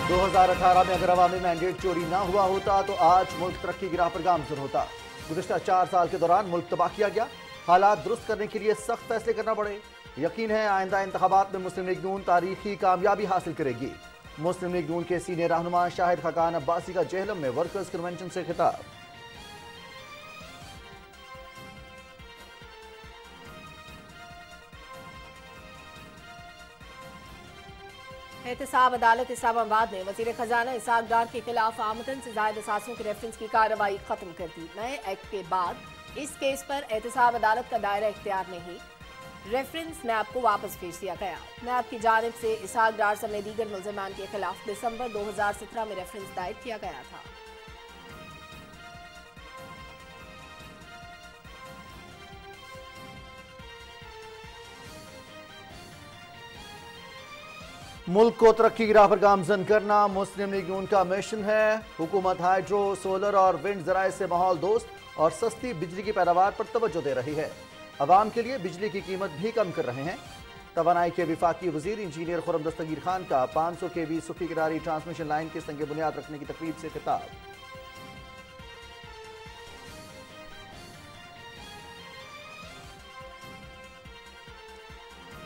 2018 में अगर अवामी मैंडेट चोरी ना हुआ होता तो आज मुल्क तरक्की की राह पर गामजन होता। गुज़िश्ता 4 साल के दौरान मुल्क तबाह किया गया। हालात दुरुस्त करने के लिए सख्त फैसले करना पड़े। यकीन है आइंदा इंतखाबात में मुस्लिम लीग नून तारीखी कामयाबी हासिल करेगी। मुस्लिम लीग नून के सीनियर रहनुमा शाहिद खाकान अब्बासी का जेहलम में वर्कर्स कन्वेंशन से खिताब। एहतसाब अदालत इस्लामाबाद ने वजीर खजाना इसहाक डार के खिलाफ आमदन से जायद असासों के रेफरेंस की कार्रवाई खत्म कर दी। नए एक्ट के बाद इस केस पर एहतसाब अदालत का दायरा इख्तियार नहीं, रेफरेंस नैब को वापस भेज दिया गया। नैब की जानिब से इसहाक डार समेत दीगर मुल्ज़िमान के खिलाफ दिसंबर 2017 में रेफरेंस दायर किया गया था। मुल्क को तरक्की की राह पर गामजन करना मुस्लिम लीग नून का मिशन है। हुकूमत हाइड्रो, सोलर और विंड ज़राए से माहौल दोस्त और सस्ती बिजली की पैदावार पर तवज्जो दे रही है। अवाम के लिए बिजली की कीमत भी कम कर रहे हैं। तवानाई के विफाकी वजीर इंजीनियर खुर्रम दस्तगीर खान का 500 kV सुखी किनारी ट्रांसमिशन लाइन के संग बुनियाद रखने की तकरीब से खिताब।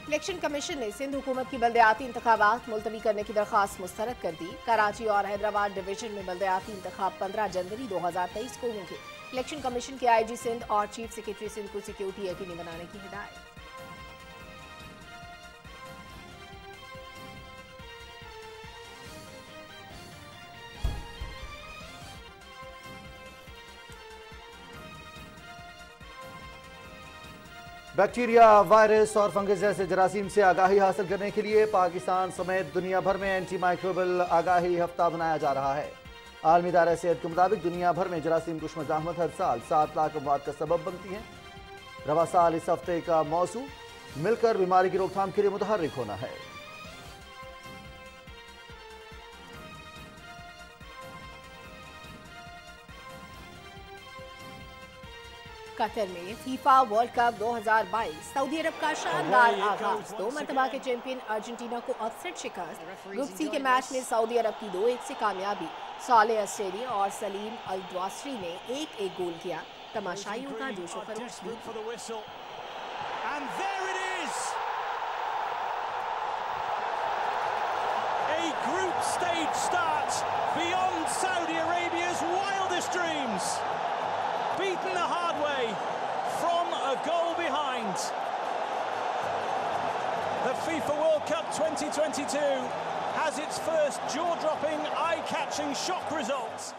इलेक्शन कमीशन ने सिंध हुकूमत की बल्दियाती इंतखाबात मुलतवी करने की दरख्वास्त मुस्तरद कर दी। कराची और हैदराबाद डिवीजन में बल्दियाती इंतखाब 15 जनवरी 2023 को होंगे। इलेक्शन कमीशन के IG सिंध और चीफ सेक्रेटरी सिंध को सिक्योरिटी यकीनी बनाने की हिदायत। बैक्टीरिया, वायरस और फंगस जैसे जरासीम से आगाही हासिल करने के लिए पाकिस्तान समेत दुनिया भर में एंटी माइक्रोबियल आगाही हफ्ता मनाया जा रहा है। आलमी इदारा सेहत के मुताबिक दुनिया भर में जरासीम कुश मज़ाहमत हर साल 7 लाख अमवात का सबब बनती हैं। रवा साल इस हफ्ते का मौजू मिलकर बीमारी की रोकथाम के लिए मुतहर्रिक होना है। कतर में फीफा वर्ल्ड कप 2022 सऊदी अरब का शानदार आगाज। 2 मरतबा के चैंपियन अर्जेंटीना को अपसेट शिकस्त। ग्रुप सी के मैच में सऊदी अरब की 2-1 से कामयाबी। साले अस्टेरी और सलीम अल द्वासरी ने 1-1 गोल किया। तमाशाइयों का जोश व खरोश भी। A group stage start beyond Saudi Arabia's wildest dreams. Beaten the hard way from a goal behind. The FIFA World Cup 2022 has its first jaw-dropping, eye-catching shock results.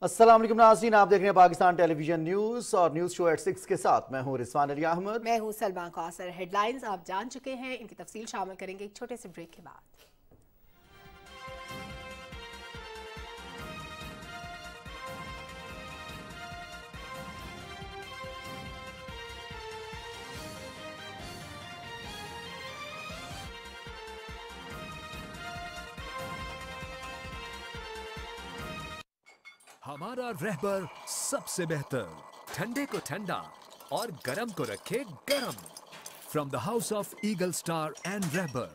अस्सलाम वालेकुम नाज़रीन, आप देख रहे हैं पाकिस्तान टेलीविजन न्यूज़ और न्यूज़ शो एट 6 के साथ मैं हूं रिजवान अली अहमद। मैं हूं सलमा कौसर। हेडलाइंस आप जान चुके हैं, इनकी तफसील शामिल करेंगे एक छोटे से ब्रेक के बाद। हमारा रहबर सबसे बेहतर, ठंडे को ठंडा और गरम को रखे गरम। From the house of Eagle Star and Rahbar.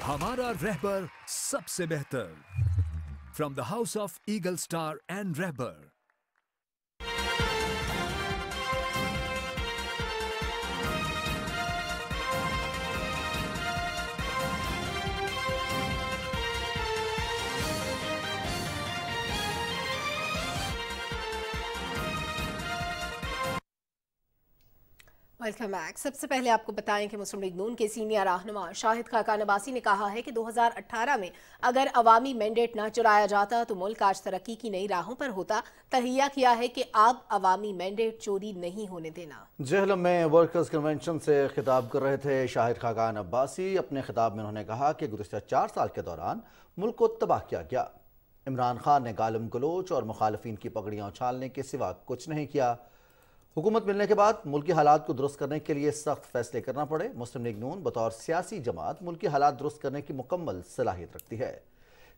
हमारा रहबर सबसे बेहतर। From the house of Eagle Star and Rahbar. Welcome back. सबसे पहले आपको बताएं कि मुस्लिम लीग नून के सीनियर रहनुमा शाहिद खाकान अब्बासी ने कहा है कि 2018 में अगर अवामी मैंडेट न चुराया जाता तो मुल्क आज तरक्की की नई राहों पर होता। तहिया किया है कि अब अवामी मैंडेट चोरी नहीं होने देना। जेहलम में वर्कर्स कन्वेंशन से खिताब कर रहे थे शाहिद खाकान अब्बासी। अपने खिताब में उन्होंने कहा कि गुज़िश्ता 4 साल के दौरान मुल्क को तबाह किया गया। इमरान खान ने गालम गलोच और मुखालफिन की पगड़ियाँ उछालने के सिवा कुछ नहीं किया। हुकूमत मिलने के बाद मुल्की हालात को दुरुस्त करने के लिए सख्त फैसले करना पड़े। मुस्लिम लीग नून बतौर सियासी जमात मुल्की हालात दुरुस्त करने की मुकम्मल सलाहियत रखती है।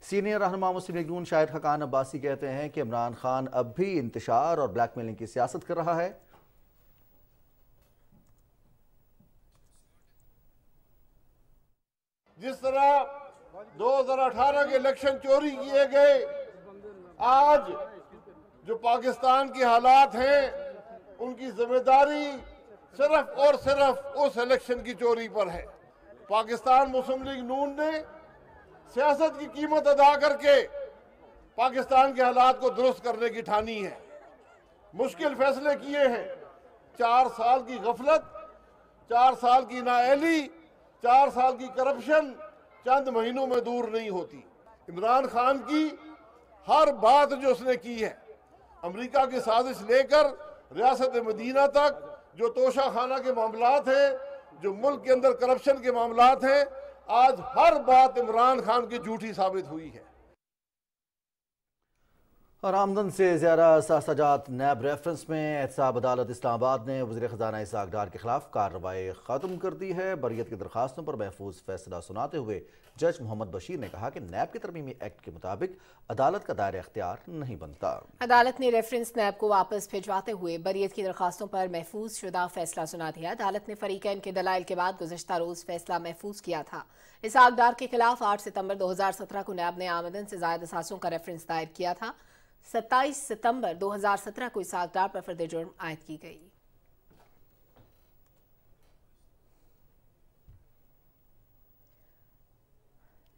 सीनियर रहनुमा मुस्लिम लीग नून शाहिद खान अब्बासी कहते हैं कि इमरान खान अब भी इंतशार और ब्लैकमेलिंग की सियासत कर रहा है। जिस तरह 2018 के इलेक्शन चोरी किए गए, आज जो पाकिस्तान के हालात हैं उनकी जिम्मेदारी सिर्फ और सिर्फ उस इलेक्शन की चोरी पर है। पाकिस्तान मुस्लिम लीग नून ने सियासत की कीमत अदा करके पाकिस्तान के हालात को दुरुस्त करने की ठानी है। मुश्किल फैसले किए हैं। 4 साल की गफलत, 4 साल की नाअहली, 4 साल की करप्शन चंद महीनों में दूर नहीं होती। इमरान खान की हर बात जो उसने की है, अमेरिका की साजिश लेकर रियासत मदीना तक, जो तोशा खाना के मामलात हैं, जो मुल्क के अंदर करप्शन के मामलात हैं, आज हर बात इमरान खान की झूठी साबित हुई है। और आमदन से ज़्यादा सासाजात नैब रेफरेंस में एहतसाब अदालत इस्लामाबाद ने वज़ीर ख़ज़ाना इसाक डार के खिलाफ कार्रवाई ख़त्म कर दी है। बरियत की दरखास्तों पर महफूज फैसला सुनाते हुए जज मोहम्मद बशीर ने कहा कि नैब के तरमीमी एक्ट के मुताबिक अदालत का दायरा इख्तियार नहीं बनता। अदालत ने रेफरेंस नैब को वापस भिजवाते हुए बरियत की दरखास्तों पर महफूज शुदा फैसला सुना दिया। अदालत ने फरीकैन के दलाइल के बाद गुज़श्ता रोज़ फैसला महफूज किया था। इसाक डार के खिलाफ 8 सितंबर 2017 को नैब ने आमदन से ज़ायद असासों का रेफरेंस दायर किया था। 27 सितंबर 2017 को इसाक डार पर फर्द जुर्म आयद की गई।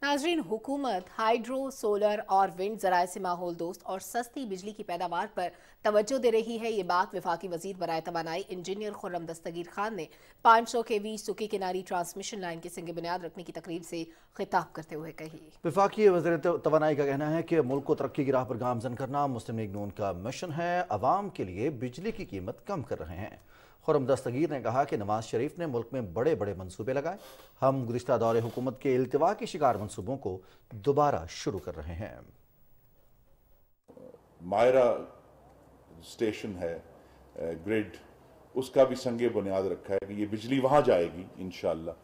नाजरीन, हुकूमत हाइड्रो, सोलर और विंड ज़राए से माहौल दोस्त और सस्ती बिजली की पैदावार पर तवज्जो दे रही है। ये बात वफाकी वज़ीर बराए तवानाई इंजीनियर खुर्रम दस्तगीर खान ने 500 kV सुकी किनारी ट्रांसमिशन लाइन की सिंग बुनियाद रखने की तकरीब से खिताब करते हुए कही। वफाकी वज़ीर तवानाई का कहना है कि मुल्क को तरक्की की राह पर गामज़न करना मुस्लिम लीग नून का मिशन है। अवाम के लिए बिजली की कीमत कम कर रहे हैं। खुर्रम दस्तगीर ने कहा कि नवाज शरीफ ने मुल्क में बड़े बड़े मंसूबे लगाए। हम गुज़िश्ता दौरे हुकूमत के इल्तिवा के शिकार मंसूबों को दोबारा शुरू कर रहे हैं। मायरा स्टेशन है, ग्रिड, उसका भी संगे बुनियाद रखा है कि ये बिजली वहाँ जाएगी इंशाअल्लाह,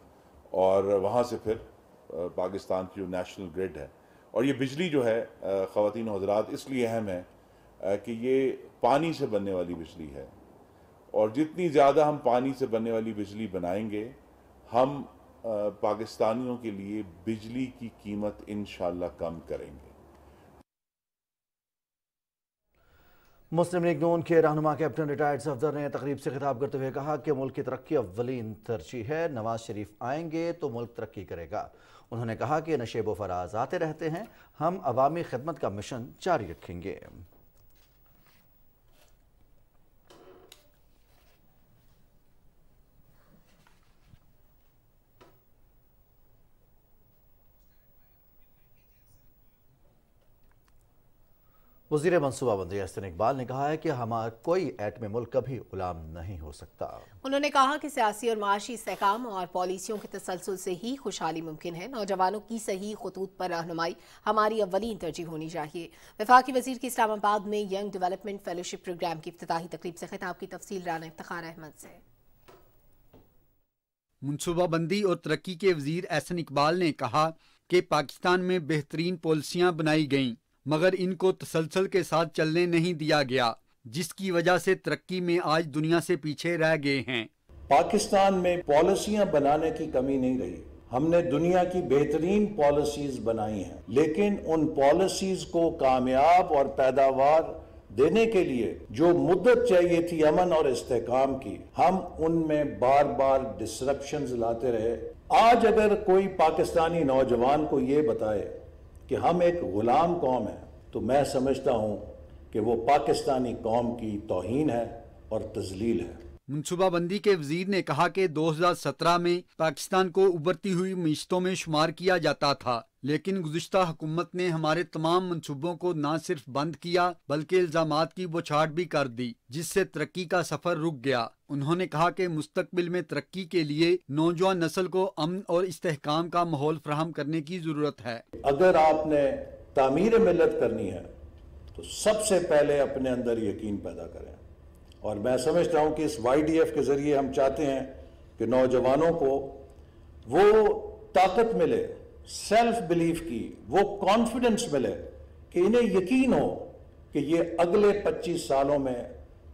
और वहाँ से फिर पाकिस्तान की जो नेशनल ग्रिड है। और ये बिजली जो है ख़वातीन और हज़रात इसलिए अहम है कि ये पानी से बनने वाली बिजली है, और जितनी ज़्यादा हम पानी से बनने वाली बिजली बनाएंगे, हम पाकिस्तानियों के लिए बिजली की कीमत इंशाअल्लाह कम करेंगे। मुस्लिम लीग नून के रहनुमा कैप्टन रिटायर्ड सफदर ने तकरीब से खिताब करते हुए कहा कि मुल्क की तरक्की अव्वलीन तरजीह है। नवाज शरीफ आएंगे तो मुल्क तरक्की करेगा। उन्होंने कहा कि नशेब व फराज आते रहते हैं, हम अवामी खिदमत का मिशन जारी रखेंगे। वज़ीर मनसूबाबंदी एहसन इकबाल ने कहा है कि हमारा कोई एटमी मुल्क कभी गुलाम नहीं हो सकता। उन्होंने कहा कि सियासी और माशी इस्तेहकाम और पॉलिसियों के तसलसल से ही खुशहाली मुमकिन है। नौजवानों की सही खतूत पर रहनुमाई हमारी अव्वलीन तरजीह होनी चाहिए। वफाकी वज़ीर की इस्लामाबाद में यंग डेवलपमेंट फेलोशिप प्रोग्राम की इफ्तिताही तकरीब से खिताब की तफसील राना इफ्तिखार अहमद से। मनसूबाबंदी और तरक्की के वज़ीर एहसन इकबाल ने कहा कि पाकिस्तान में बेहतरीन पॉलिसियाँ बनाई गईं, मगर इनको तसलसल के साथ चलने नहीं दिया गया, जिसकी वजह से तरक्की में आज दुनिया से पीछे रह गए हैं। पाकिस्तान में पॉलिसियां बनाने की कमी नहीं रही। हमने दुनिया की बेहतरीन पॉलिसीज बनाई हैं, लेकिन उन पॉलिसीज को कामयाब और पैदावार देने के लिए जो मुद्दत चाहिए थी अमन और इस्तेहकाम की, हम उनमें बार बार डिसरप्शंस लाते रहे। आज अगर कोई पाकिस्तानी नौजवान को ये बताए कि हम एक गुलाम कौम है, तो मैं समझता हूँ कि वो पाकिस्तानी कौम की तौहीन है और तजलील है। मनसूबाबंदी के वजीर ने कहा कि 2017 में पाकिस्तान को उभरती हुई मीशतों में शुमार किया जाता था, लेकिन गुज़िश्ता हुकूमत ने हमारे तमाम मंसूबों को न सिर्फ बंद किया बल्कि इल्जामात की बौछार भी कर दी, जिससे तरक्की का सफर रुक गया। उन्होंने कहा कि मुस्तकबिल में तरक्की के लिए नौजवान नस्ल को अमन और इस्तेहकाम का माहौल फराहम करने की जरूरत है। अगर आपने तामीर मिल्लत करनी है तो सबसे पहले अपने अंदर यकीन पैदा करें, اور میں سمجھتا ہوں کہ اس YDF کے ذریعے ہم چاہتے ہیں کہ نوجوانوں کو وہ طاقت ملے، سیلف بلیف کی، وہ کانفیڈنس ملے کہ انہیں یقین ہو کہ یہ اگلے 25 سالوں میں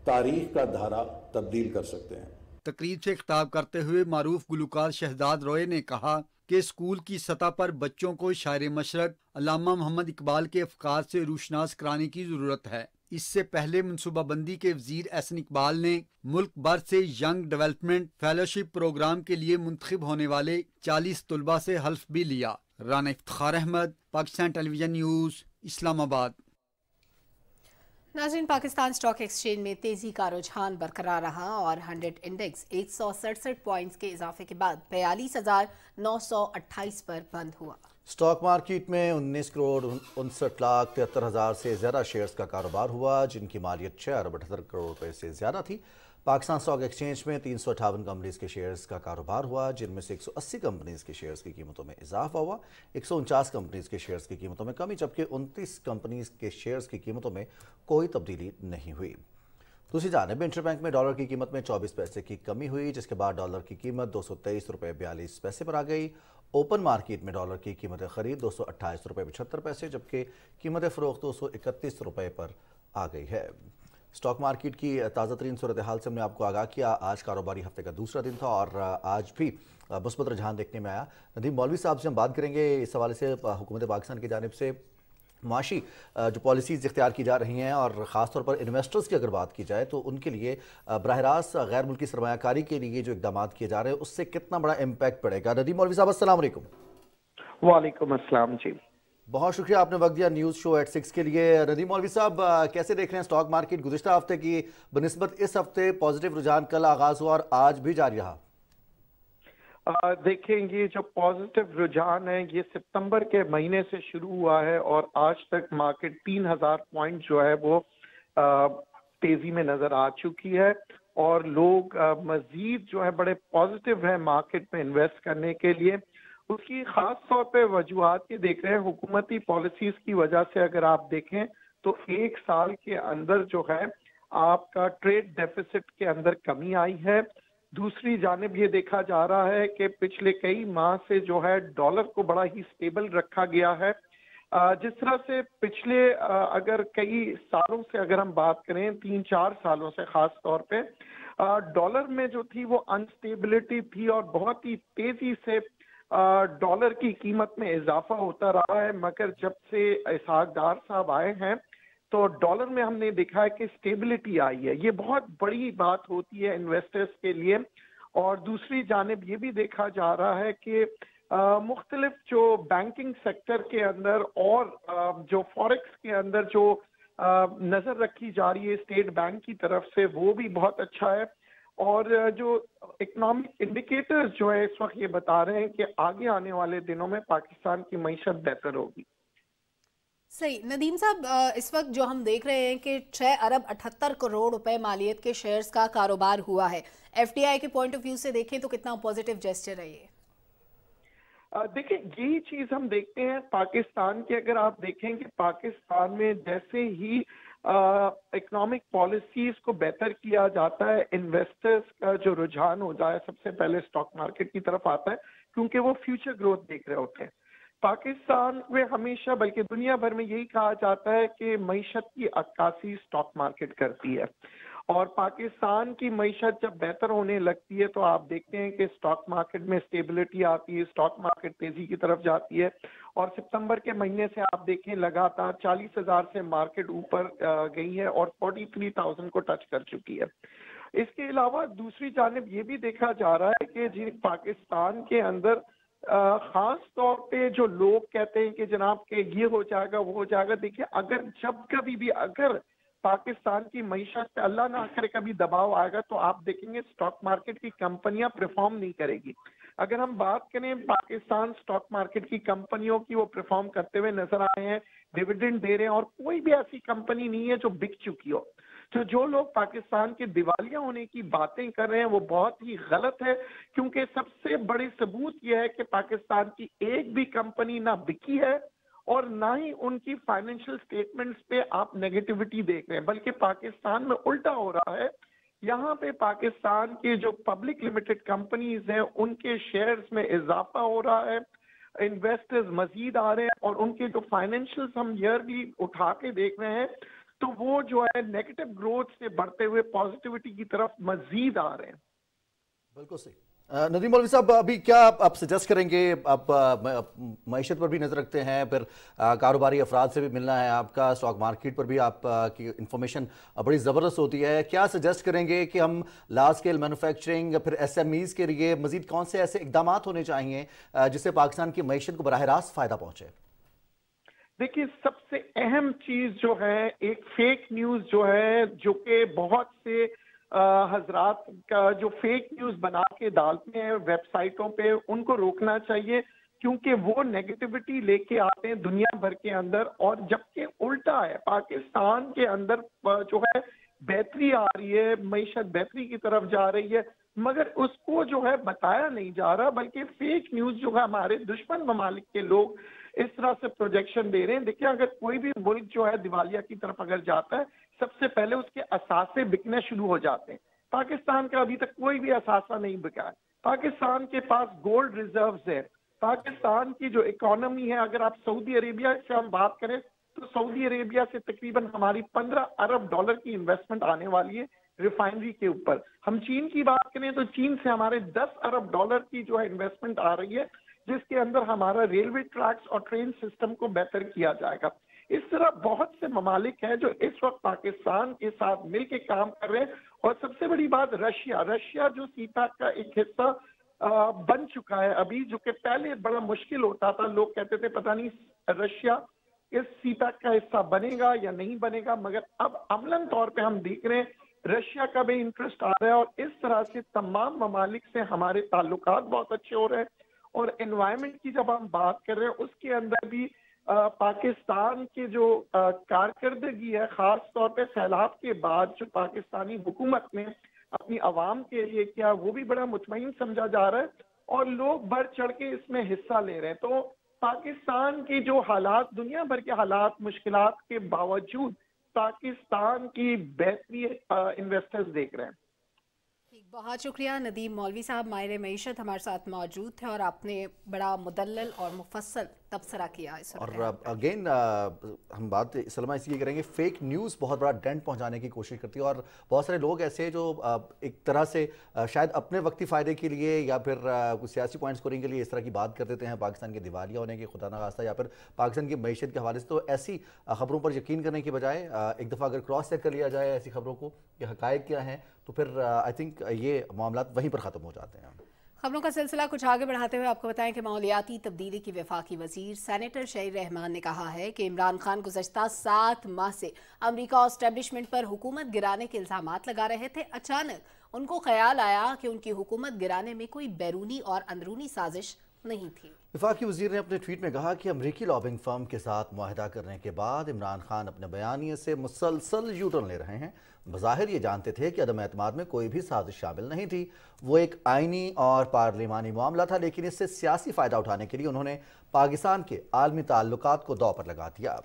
تاریخ کا دھارا تبدیل کر سکتے ہیں۔ تقریب سے خطاب کرتے ہوئے معروف گلوکار شہزاد روئے نے کہا کہ اسکول کی سطح پر بچوں کو شاعر مشرق علامہ محمد اقبال کے افکار سے روشناس کرانے کی ضرورت ہے۔ اس سے پہلے منصوبہ بندی کے وزیر احسن اقبال نے ملک بھر سے ینگ ڈیولپمنٹ فیلوشپ پروگرام کے لیے منتخب ہونے والے 40 طلباء سے حلف بھی لیا۔ رانا افتخار احمد، پاکستان ٹیلی ویژن نیوز، اسلام آباد۔ ناظرین، پاکستان اسٹاک ایکسچینج میں تیزی کا رجحان برقرار رہا اور 100 انڈیکس 167 پوائنٹس کے اضافے کے بعد 42,928 پر بند ہوا۔ اسٹاک مارکیٹ میں 19,59,73,000 سے زیادہ شیئرز کا کاروبار ہوا، جن کی مالیت 6 ارب 78 کروڑ روپے سے زیادہ تھی۔ پاکستان اسٹاک ایکسچینج میں 358 کمپنیز کے شیئرز کا کاروبار ہوا، جن میں سے 180 کمپنیز کے شیئرز کی قیمتوں میں اضافہ ہوا، 149 کمپنیز کے شیئرز کی قیمتوں میں کمی، جبکہ 29 کمپنیز کے شیئرز کی قیمتوں میں کوئی تبدیلی نہیں ہوئی۔ دوسری جانب انٹر بینک میں ڈالر کی قیمت میں 24 پیسے کی کمی ہوئی، جس کے بعد ڈالر کی قیمت 223 روپے 42 پیسے پر آ گئی۔ اوپن مارکیٹ میں ڈالر کی قیمت خرید 228 روپے 75 پیسے، جبکہ قیمت فروخت 231 روپے پر آ گئی ہے۔ اسٹاک مارکیٹ کی تازہ ترین صورتحال سے ہم نے آپ کو آگاہ کیا۔ آج کاروباری ہفتے کا دوسرا دن تھا اور آج بھی مثبت رجحان دیکھنے میں آیا۔ ندیم مولوی صاحب سے ہم بات کریں گے اس حوالے سے حکومت پاکستان کی جانب سے معاشی جو پالیسیز اختیار کی جا رہی ہیں، اور خاص طور پر انویسٹرز کی اگر بات کی جائے تو ان کے لیے براہ راست غیر ملکی سرمایہ کاری کے لیے جو اقدامات کیے جا رہے ہیں اس سے کتنا بڑا امپیکٹ پڑے گا؟ ندیم مولوی صاحب السلام علیکم۔ وعلیکم السلام جی، بہت شکریہ آپ نے وقت دیا نیوز شو ایٹ 6 کے لیے۔ ندیم مولوی صاحب، کیسے دیکھ رہے ہیں اسٹاک مارکیٹ؟ گزشتہ ہفتے کی بنسبت اس ہفتے پازیٹیو رجحان کل آغاز ہوا اور آج بھی جاری رہا۔ دیکھیں یہ جو پازیٹیو رجحان ہے یہ ستمبر کے مہینے سے شروع ہوا ہے اور آج تک مارکیٹ 3,000 پوائنٹ جو ہے وہ تیزی میں نظر آ چکی ہے، اور لوگ مزید جو ہے بڑے پازیٹیو ہیں مارکیٹ میں انویسٹ کرنے کے لیے۔ اس کی خاص طور پہ وجوہات یہ دیکھ رہے ہیں، حکومتی پالیسیز کی وجہ سے اگر آپ دیکھیں تو ایک سال کے اندر جو ہے آپ کا ٹریڈ ڈیفیسٹ کے اندر کمی آئی ہے۔ دوسری جانب یہ دیکھا جا رہا ہے کہ پچھلے کئی ماہ سے جو ہے ڈالر کو بڑا ہی سٹیبل رکھا گیا ہے۔ جس طرح سے پچھلے اگر کئی سالوں سے اگر ہم بات کریں، 3-4 سالوں سے خاص طور پہ ڈالر میں جو تھی وہ انسٹیبلٹی تھی اور بہت ہی تیزی سے ڈالر کی قیمت میں اضافہ ہوتا رہا ہے، مگر جب سے اسحاق ڈار صاحب آئے ہیں تو ڈالر میں ہم نے دیکھا ہے کہ سٹیبلٹی آئی ہے۔ یہ بہت بڑی بات ہوتی ہے انویسٹرز کے لیے۔ اور دوسری جانب یہ بھی دیکھا جا رہا ہے کہ مختلف جو بینکنگ سیکٹر کے اندر اور جو فوریکس کے اندر جو نظر رکھی جا رہی ہے اسٹیٹ بینک کی طرف سے، وہ بھی بہت اچھا ہے۔ اور جو اکنامک انڈیکیٹرز جو ہے اس وقت یہ بتا رہے ہیں کہ آگے آنے والے دنوں میں پاکستان کی معیشت بہتر ہوگی۔ صحیح ندیم صاحب، اس وقت جو ہم دیکھ رہے ہیں کہ 6 ارب 78 کروڑ روپے مالیت کے شیئرز کا کاروبار ہوا ہے، ایف ٹی آئی کے پوائنٹ آف ویو سے دیکھیں تو کتنا پازیٹیو جیسچر ہے یہ؟ دیکھیں یہی چیز ہم دیکھتے ہیں پاکستان کے، اگر آپ دیکھیں کہ پاکستان میں جیسے ہی اکنامک پالیسیز کو بہتر کیا جاتا ہے، انویسٹرز کا جو رجحان ہو جائے سب سے پہلے اسٹاک مارکیٹ کی طرف آتا ہے، کیونکہ وہ فیوچر گروتھ دیکھ رہے ہوتے ہیں۔ پاکستان میں ہمیشہ بلکہ دنیا بھر میں یہی کہا جاتا ہے کہ معیشت کی عکاسی اسٹاک مارکیٹ کرتی ہے، اور پاکستان کی معیشت جب بہتر ہونے لگتی ہے تو آپ دیکھتے ہیں کہ اسٹاک مارکیٹ میں اسٹیبلٹی آتی ہے، اسٹاک مارکیٹ تیزی کی طرف جاتی ہے۔ اور ستمبر کے مہینے سے آپ دیکھیں لگاتار 40,000 سے مارکیٹ اوپر گئی ہے اور 43,000 کو ٹچ کر چکی ہے۔ اس کے علاوہ دوسری جانب یہ بھی دیکھا جا رہا ہے کہ پاکستان کے اندر خاص طور پہ جو لوگ کہتے ہیں کہ جناب کہ یہ ہو جائے گا وہ ہو جائے گا، دیکھیے اگر جب کبھی بھی اگر پاکستان کی معیشت پہ اللہ نہ کرے کبھی دباؤ آئے گا تو آپ دیکھیں گے اسٹاک مارکیٹ کی کمپنیاں پرفارم نہیں کرے گی۔ اگر ہم بات کریں پاکستان اسٹاک مارکیٹ کی کمپنیوں کی، وہ پرفارم کرتے ہوئے نظر آئے ہیں، ڈیویڈنڈ دے رہے ہیں، اور کوئی بھی ایسی کمپنی نہیں ہے جو بک چکی ہو۔ تو جو لوگ پاکستان کے دیوالیہ ہونے کی باتیں کر رہے ہیں وہ بہت ہی غلط ہے، کیونکہ سب سے بڑی ثبوت یہ ہے کہ پاکستان کی ایک بھی کمپنی نہ بکی ہے اور نہ ہی ان کی فائنینشیل سٹیٹمنٹس پہ آپ نیگیٹیوٹی دیکھ رہے ہیں، بلکہ پاکستان میں الٹا ہو رہا ہے यहाँ पे पाकिस्तान के जो पब्लिक लिमिटेड कंपनीज हैं उनके शेयर्स में इजाफा हो रहा है, इन्वेस्टर्स मजीद आ रहे हैं और उनके जो फाइनेंशियल्स हम ईयरली उठा के देख रहे हैं तो वो जो है नेगेटिव ग्रोथ से बढ़ते हुए पॉजिटिविटी की तरफ मजीद आ रहे हैं। बिल्कुल सही। नदीम मौलवी साहब, अभी क्या आप सजेस्ट करेंगे? आप मईशत पर भी नजर रखते हैं, फिर कारोबारी अफराद से भी मिलना है आपका, स्टॉक मार्केट पर भी आपकी इंफॉर्मेशन बड़ी ज़बरदस्त होती है। क्या सजेस्ट करेंगे कि हम लार्ज स्केल मैन्युफैक्चरिंग, फिर SMEs के लिए मजीद कौन से ऐसे इकदाम होने चाहिए जिससे पाकिस्तान की मईशत को बराह रास्त फ़ायदा पहुँचे? देखिए, सबसे अहम चीज़ जो है, एक फेक न्यूज़ जो है, जो कि बहुत से हजरात का जो फेक न्यूज़ बना के डालते हैं वेबसाइटों पे, उनको रोकना चाहिए क्योंकि वो नेगेटिविटी लेके आते हैं दुनिया भर के अंदर। और जबकि उल्टा है, पाकिस्तान के अंदर जो है बेहतरी आ रही है, मईशत बेहतरी की तरफ जा रही है, मगर उसको जो है बताया नहीं जा रहा, बल्कि फेक न्यूज़ जो है हमारे दुश्मन ममालिक के लोग इस तरह से प्रोजेक्शन दे रहे हैं। देखिए, अगर कोई भी मुल्क जो है दिवालिया की तरफ अगर जाता है, सबसे पहले उसके असासे बिकने शुरू हो जाते हैं। पाकिस्तान का अभी तक कोई भी असासा नहीं बिका है। पाकिस्तान के पास गोल्ड रिजर्व्स है। पाकिस्तान की जो इकोनॉमी है, अगर आप सऊदी अरेबिया से हम बात करें तो सऊदी अरेबिया से तकरीबन हमारी 15 अरब डॉलर की इन्वेस्टमेंट आने वाली है रिफाइनरी के ऊपर। हम चीन की बात करें तो चीन से हमारे 10 अरब डॉलर की जो है इन्वेस्टमेंट आ रही है, जिसके अंदर हमारा रेलवे ट्रैक्स और ट्रेन सिस्टम को बेहतर किया जाएगा। इस तरह बहुत से ममालिक हैं जो इस वक्त पाकिस्तान के साथ मिलकर काम कर रहे हैं। और सबसे बड़ी बात, रशिया जो सीपैक का एक हिस्सा बन चुका है अभी, जो कि पहले बड़ा मुश्किल होता था, लोग कहते थे पता नहीं रशिया इस सीपैक का हिस्सा बनेगा या नहीं बनेगा, मगर अब अमलन तौर पे हम देख रहे हैं रशिया का भी इंटरेस्ट आ रहा है और इस तरह से तमाम ममालिक से हमारे ताल्लुकात बहुत अच्छे हो रहे हैं। और एनवायरनमेंट की जब हम बात कर रहे हैं, उसके अंदर भी पाकिस्तान की जो कारकर्दगी है, खास तौर पे सैलाब के बाद जो पाकिस्तानी हुकूमत ने अपनी आवाम के लिए किया, वो भी बड़ा मुतमईन समझा जा रहा है और लोग बढ़ चढ़ के इसमें हिस्सा ले रहे हैं। तो पाकिस्तान की जो हालात, दुनिया भर के हालात, मुश्किलात के बावजूद पाकिस्तान की बेहतरी इन्वेस्टर्स देख रहे हैं। बहुत शुक्रिया नदीम मौलवी साहब, माहिर मईशत हमारे साथ मौजूद थे और आपने बड़ा मुदल्लल और मुफस्सल तबसरा किया इस। और अगेन हम बात सलमा इसलिए करेंगे, फेक न्यूज़ बहुत बड़ा डेंट पहुंचाने की कोशिश करती है और बहुत सारे लोग ऐसे जो एक तरह से शायद अपने वक्ती फ़ायदे के लिए या फिर कुछ सियासी पॉइंट स्कोरिंग के लिए इस तरह की बात कर देते हैं पाकिस्तान के दिवालिया होने के खुदा न खास्ता या फिर पाकिस्तान की मईशत के हवाले से। तो ऐसी खबरों पर यकीन करने की बजाय एक दफ़ा अगर क्रॉस चेक कर लिया जाए ऐसी खबरों को कि हक़ाइक़ क्या हैं, तो फिर आई थिंक ये मामलात वहीं पर ख़त्म हो जाते हैं। खबरों का सिलसिला कुछ आगे बढ़ाते हुए आपको बताएं कि माहौलियाती तब्दीली की वफाकी वजीर सेनेटर शहीर रहमान ने कहा है कि इमरान खान गुज़श्ता 7 माह से अमरीका एस्टेब्लिशमेंट पर हुकूमत गिराने के इल्ज़ामात लगा रहे थे। अचानक उनको ख्याल आया कि उनकी हुकूमत गिराने में कोई बैरूनी और अंदरूनी साजिश नहीं थी। वफाकी वजीर ने अपने ट्वीट में कहा कि अमरीकी लॉबिंग फर्म के साथ मुआहदा करने के बाद इमरान खान अपने बयानिए से मुसलसल यूटर्न ले रहे हैं। बज़ाहिर ये जानते थे कि अदम एतमाद में कोई भी साजिश शामिल नहीं थी, वो एक आइनी और पार्लिमानी मामला था, लेकिन इससे सियासी फ़ायदा उठाने के लिए उन्होंने पाकिस्तान के आलमी ताल्लुकात को दांव पर लगा दिया।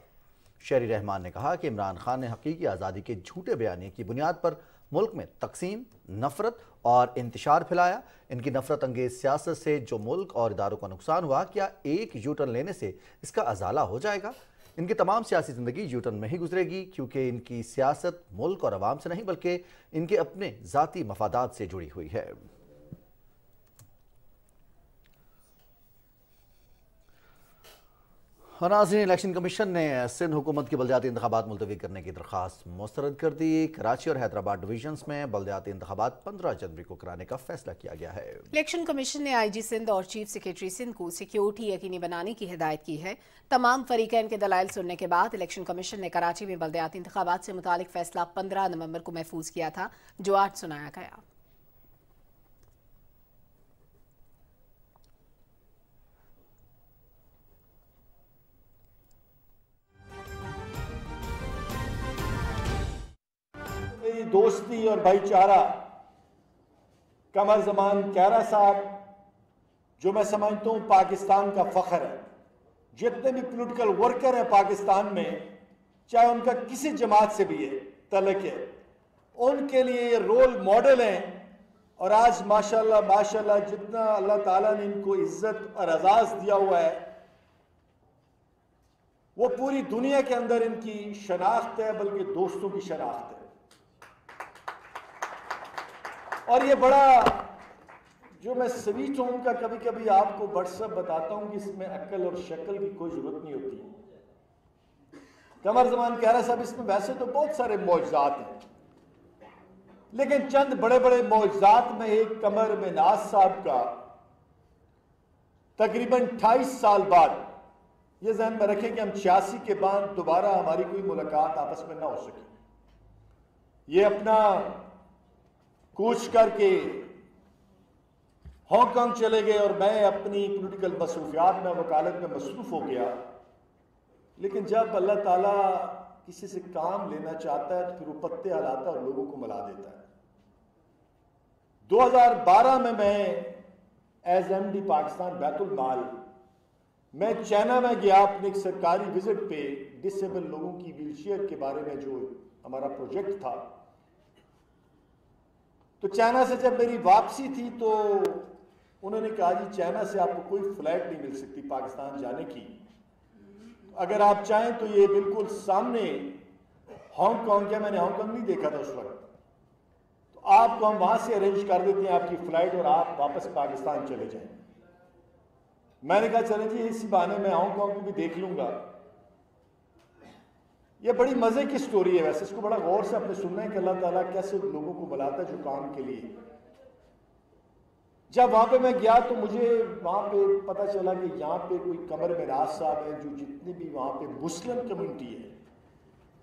शहरी रहमान ने कहा कि इमरान खान ने हकीकी आज़ादी के झूठे बयानिए की बुनियाद पर मुल्क में तकसीम, नफरत और इंतशार फैलाया। इनकी नफरत अंगेज सियासत से जो मुल्क और इदारों का नुकसान हुआ, क्या एक यूटर्न लेने से इसका अजाला हो जाएगा? इनकी तमाम सियासी ज़िंदगी यूटर्न में ही गुजरेगी, क्योंकि इनकी सियासत मुल्क और अवाम से नहीं बल्कि इनके अपने ज़ाती मफादात से जुड़ी हुई है। नाज़रीन, इलेक्शन कमीशन ने सिंध हुकूमत की बल्दियाती इंतखाबात मुलतवी करने की दरख्वास्त मुस्तरद कर दी। कराची और हैदराबाद डिवीजन्स में बल्दियाती इंतखाबात 15 जनवरी को कराने का फैसला किया गया है। इलेक्शन कमीशन ने IG सिंध और चीफ सेक्रेटरी सिंध को सिक्योरिटी यकीनी बनाने की हिदायत की है। तमाम फरीकैन के दलाइल सुनने के बाद इलेक्शन कमीशन ने कराची में बल्दियाती इंतखाबात से मुतालिक फैसला 15 नवंबर को महफूज किया था, जो आज सुनाया गया। दोस्ती और भाईचारा कमर ज़मान कैरा साहब, जो मैं समझता हूँ पाकिस्तान का फ़ख्र है। जितने भी पॉलिटिकल वर्कर हैं पाकिस्तान में, चाहे उनका किसी जमात से भी है तलक है, उनके लिए ये रोल मॉडल हैं। और आज माशाल्लाह माशाल्लाह जितना अल्लाह ताला ने इनको इज्जत और एजाज़ दिया हुआ है, वो पूरी दुनिया के अंदर इनकी शनाख्त है, बल्कि दोस्तों की शनाख्त है। और ये बड़ा, जो मैं स्वीट होम का कभी कभी आपको व्हाट्सएप बताता हूं कि इसमें अक्ल और शक्ल की कोई जरूरत नहीं होती। कमर ज़मान कह रहा साहब इसमें वैसे तो बहुत सारे मौजज़ात हैं, लेकिन चंद बड़े बड़े मौजज़ात में एक कमर में नाज साहब का तकरीबन 28 साल बाद, ये ज़हन में रखें कि हम 86 के बाद दोबारा हमारी कोई मुलाकात आपस में ना हो सकी। ये अपना कूच करके हांगकांग चले गए और मैं अपनी पॉलिटिकल मसरूफियात में वकालत में मसरूफ हो गया। लेकिन जब अल्लाह ताला किसी से काम लेना चाहता है तो फिर वो पत्ते हिलाता है और लोगों को मिला देता है। 2012 में मैं एज एमडी पाकिस्तान बैतुल माल मैं चाइना में गया अपने एक सरकारी विजिट पे, डिसेबल लोगों की व्हीलचेयर के बारे में जो हमारा प्रोजेक्ट था। तो चाइना से जब मेरी वापसी थी तो उन्होंने कहा जी चाइना से आपको कोई फ्लाइट नहीं मिल सकती पाकिस्तान जाने की, अगर आप चाहें तो ये बिल्कुल सामने हांगकांग, मैंने हांगकांग नहीं देखा था उस वक्त, तो आपको हम वहां से अरेंज कर देते हैं आपकी फ्लाइट और आप वापस पाकिस्तान चले जाएं। मैंने कहा चलें जी इसी बहाने मैं हांगकांग को भी देख लूंगा। ये बड़ी मजे की स्टोरी है, वैसे इसको बड़ा गौर से आपने सुनना है कि अल्लाह ताला कैसे लोगों को बुलाता है जो काम के लिए। जब वहां पे मैं गया तो मुझे वहां पे पता चला कि यहाँ पे कोई कमर मिराज साहब है, जो जितनी भी वहां पे मुस्लिम कम्युनिटी है,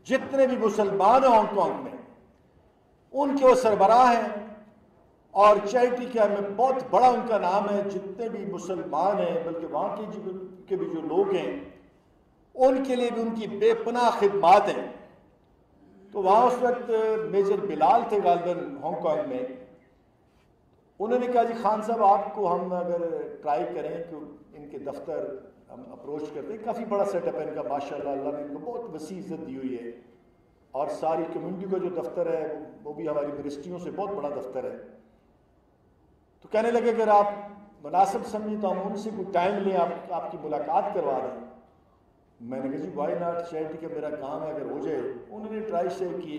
जितने भी मुसलमान हैं हांगकांग में, उनके वो सरबराह हैं और चैरिटी में बहुत बड़ा उनका नाम है। जितने भी मुसलमान हैं, बल्कि वहाँ के भी जो लोग हैं, उनके लिए भी उनकी बेपनाह खिदमात हैं। तो वहाँ उस वक्त मेजर बिलाल थे गालिबन हांगकांग में। उन्होंने कहा जी खान साहब आपको हम अगर ट्राई करें कि इनके दफ्तर हम अप्रोच करते हैं, काफ़ी बड़ा सेटअप है इनका माशाल्लाह, अल्लाह ने इनको बहुत वसी इज्जत दी हुई है और सारी कम्युनिटी का जो दफ्तर है वो भी हमारी मिनिस्ट्रियों से बहुत बड़ा दफ्तर है। तो कहने लगे अगर आप मुनासिब समझें तो हम उनसे कोई टाइम लें, आपकी मुलाकात करवा दें। मैंने कहा जी वाई नॉट, चैरिटी का मेरा काम है अगर हो जाए। उन्होंने ट्राई शेयर की,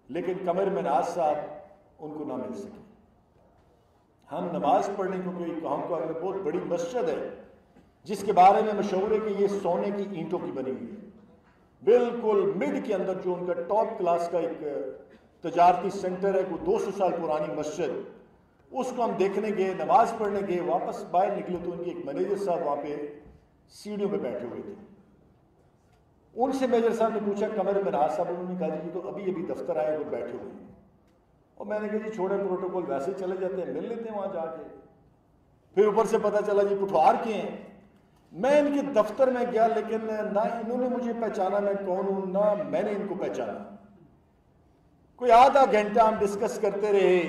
लेकिन कमर मिनाज साहब उनको ना मिल सके। हम नमाज पढ़ने को हांगकांग में बहुत बड़ी मस्जिद है जिसके बारे में मशहूर है कि ये सोने की ईंटों की बनी हुई है, बिल्कुल मिड के अंदर जो उनका टॉप क्लास का एक तजारती सेंटर है, वो 200 साल पुरानी मस्जिद, उसको हम देखने गए, नमाज पढ़ने गए, वापस बाहर निकले तो उनके एक मैनेजर साहब वहाँ पे सीढ़ियों पे बैठे हुए थे। उनसे मैनेजर साहब ने पूछा कमर मिराज साहब, उन्होंने कहा जी तो अभी अभी दफ्तर आए वो बैठे हुए हैं। और मैंने कहा जी छोड़े प्रोटोकॉल, वैसे ही चले जाते हैं, मिल लेते हैं वहाँ जाके। फिर ऊपर से पता चला जी पुठवार के हैं। मैं इनके दफ्तर में गया, लेकिन ना इन्होंने मुझे पहचाना मैं कौन हूँ, ना मैंने इनको पहचाना। कोई आधा घंटा हम डिस्कस करते रहे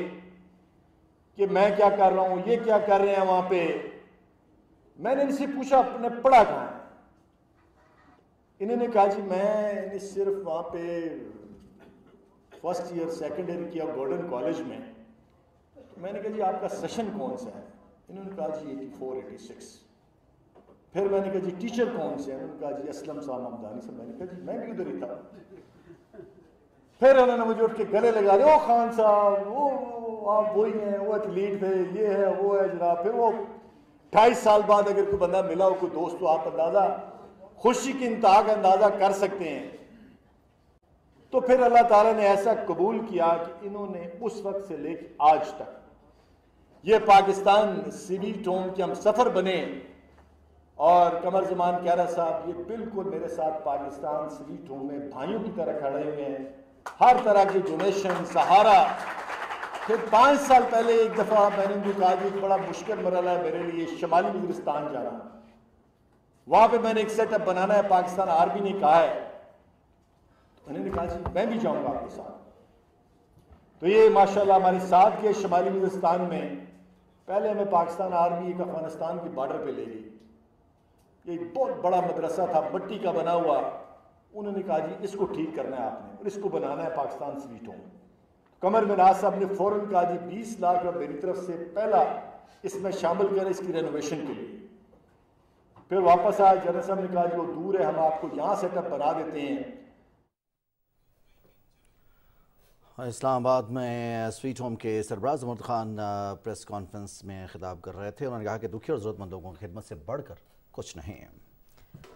कि मैं क्या कर रहा हूँ, ये क्या कर रहे हैं वहाँ पे। मैंने इनसे पूछा आपने पढ़ा कहाँ है। इन्होंने कहा जी मैंने सिर्फ वहाँ पे फर्स्ट ईयर सेकेंड ईयर किया गॉर्डन कॉलेज में। तो मैंने कहा जी आपका सेशन कौन सा है। इन्होंने कहा जी 84 86। फिर मैंने कहा जी टीचर कौन से हैं। उन्होंने कहा जी असलम साहब ममदानी साहब। मैंने कहा जी मैं भी उधर ही था। फिर उन्होंने मुझे उठ के गले लगा दिया, ओ खान साहब वो आप वही हैं, वो एथलीट थे, ये है वो है जनाब। फिर वो 28 साल बाद अगर कोई बंदा मिला हो, कोई दोस्त, तो आप अंदाजा खुशी की इंतहा का अंदाजा कर सकते हैं। तो फिर अल्लाह ताला ने ऐसा कबूल किया कि इन्होंने उस वक्त से लेकर आज तक ये पाकिस्तान सिविल टोम के हम सफर बने। और कमर ज़मान कहरा साहब ये बिल्कुल मेरे साथ पाकिस्तान सिविल टोम में भाइयों की तरह खड़े हुए हैं, हर तरह की डोनेशन सहारा। फिर 5 साल पहले एक दफ़ा मैंने उनको कहा कि बड़ा मुश्किल मरला है मेरे लिए शुमाली वज़ीरिस्तान जाना, वहाँ पे मैंने एक सेटअप बनाना है, पाकिस्तान आर्मी ने कहा है। तो उन्होंने कहा जी मैं भी जाऊँगा आपके साथ। तो ये माशाल्लाह हमारे साथ के शुमाली वज़ीरिस्तान में पहले हमें पाकिस्तान आर्मी एक अफगानिस्तान की बॉर्डर पे ले गई। एक बहुत बड़ा मदरसा था मट्टी का बना हुआ। उन्होंने कहा जी इसको ठीक करना है आपने और इसको बनाना है पाकिस्तान सिविल टोम। कमर मिनाज साहब ने फ़ौरन कहा जी 20 लाख रुपये मेरी तरफ से पहला इसमें शामिल करें इसकी रेनोवेशन के लिए। फिर वापस आए, जनरल साहब ने कहा जी वो दूर है, हम आपको यहाँ सेटअप बना देते हैं। इस्लामाबाद में स्वीट होम के सरबराह ज़मरुद खान प्रेस कॉन्फ्रेंस में खिताब कर रहे थे। उन्होंने कहा कि दुखी और ज़रूरतमंद लोगों की खिदमत से बढ़कर कुछ नहीं है।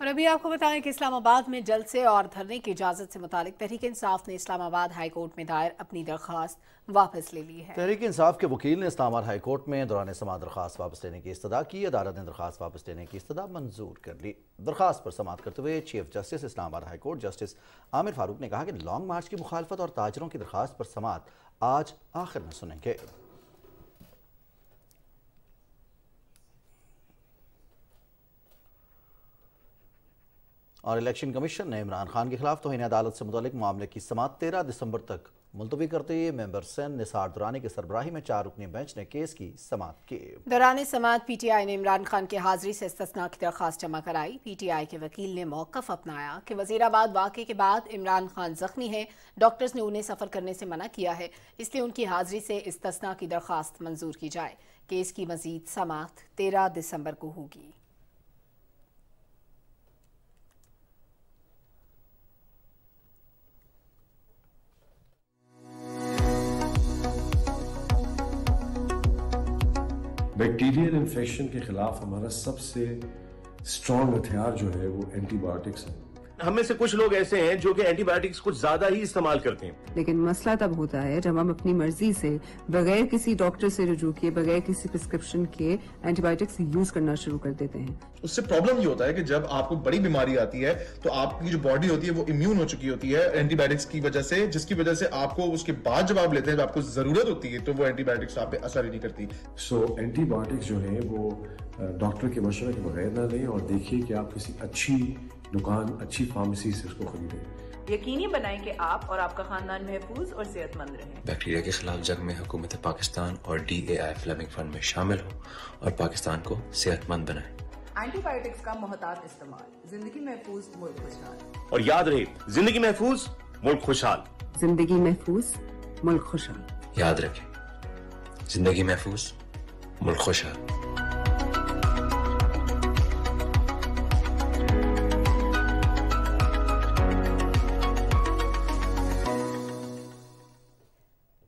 और अभी आपको बताएं कि इस्लामाबाद में जलसे और धरने की इजाज़त से मुतालिक तहरीक इंसाफ ने इस्लामाबाद हाई कोर्ट में दायर अपनी दरख्वास्त वापस ले ली है। तहरीक इंसाफ के वकील ने इस्लामाबाद हाई कोर्ट में दौरान समाअत दरख्वास्त वापस लेने की इस्तदा की। अदालत ने दरख्वास्त वापस लेने की इस्तदा मंजूर कर ली। दरख्वास्त पर समाअत करते हुए chief justice Islamabad high court justice Aamir Farooq ने कहा कि लॉन्ग मार्च की मुखालफत और ताजरों की दरख्वास्त पर समाअत आज आखिर में सुनेंगे। और इलेक्शन कमीशन ने इमरान खान के खिलाफ तौहीन अदालत से मुतालिक मामले की समाअत 13 दिसंबर तक मुलतवी करते हुए मेंबर सेन निसार दुरानी की सरबराही में 4 रुकनी बेंच ने केस की समाअत की। दौरान समाअत पीटीआई ने इमरान खान की हाजिरी से इस्तिस्ना की दरख्वास्त जमा कराई। पीटीआई के वकील ने मौक़िफ़ अपनाया कि वज़ीराबाद वाक़े के बाद इमरान खान जख्मी है, डॉक्टर्स ने उन्हें सफ़र करने से मना किया है, इसलिए उनकी हाजिरी से इस्तिस्ना की दरख्वास्त मंजूर की जाए। केस की मज़ीद समाअत 13 दिसंबर को होगी। बैक्टीरियल इन्फेक्शन के खिलाफ हमारा सबसे स्ट्रॉन्ग हथियार जो है वो एंटीबायोटिक्स है। हमें से कुछ लोग ऐसे हैं जो कि एंटीबायोटिक्स कुछ ज्यादा ही इस्तेमाल करते हैं। लेकिन मसला तब होता है जब हम अपनी मर्जी से बगैर किसी डॉक्टर से रुजू किए, बगैर किसी प्रिस्क्रिप्शन के एंटीबायोटिक्स यूज करना शुरू कर देते हैं। उससे प्रॉब्लम ये होता है कि जब आपको बड़ी बीमारी आती है तो आपकी जो बॉडी होती है वो इम्यून हो चुकी होती है एंटीबायोटिक्स की वजह से, जिसकी वजह से आपको उसके बाद जब आप लेते हैं, जब आपको जरूरत होती है तो वो एंटीबायोटिक्स आप पे असर ही नहीं करती। सो एंटीबायोटिक्स जो है वो डॉक्टर के मशवरे के बगैर ना लें और देखिए कि आप किसी अच्छी दुकान, अच्छी फार्मेसी से उसको खरीदें। यकीनी बनाएं कि आप और आपका खानदान महफूज और सेहतमंद रहें। बैक्टीरिया के खिलाफ जंग में हुकूमत पाकिस्तान और DAI फ्लेमिंग फंड में शामिल हो और पाकिस्तान को सेहतमंद बनाएं। एंटीबायोटिक्स का मोहतात इस्तेमाल, जिंदगी महफूज, मुल्क खुशहाल। और याद रहे, जिंदगी महफूज, मुल्क खुशहाल। जिंदगी महफूज, मुल्क खुशहाल। याद रखें, जिंदगी महफूज, मुल्क खुशहाल।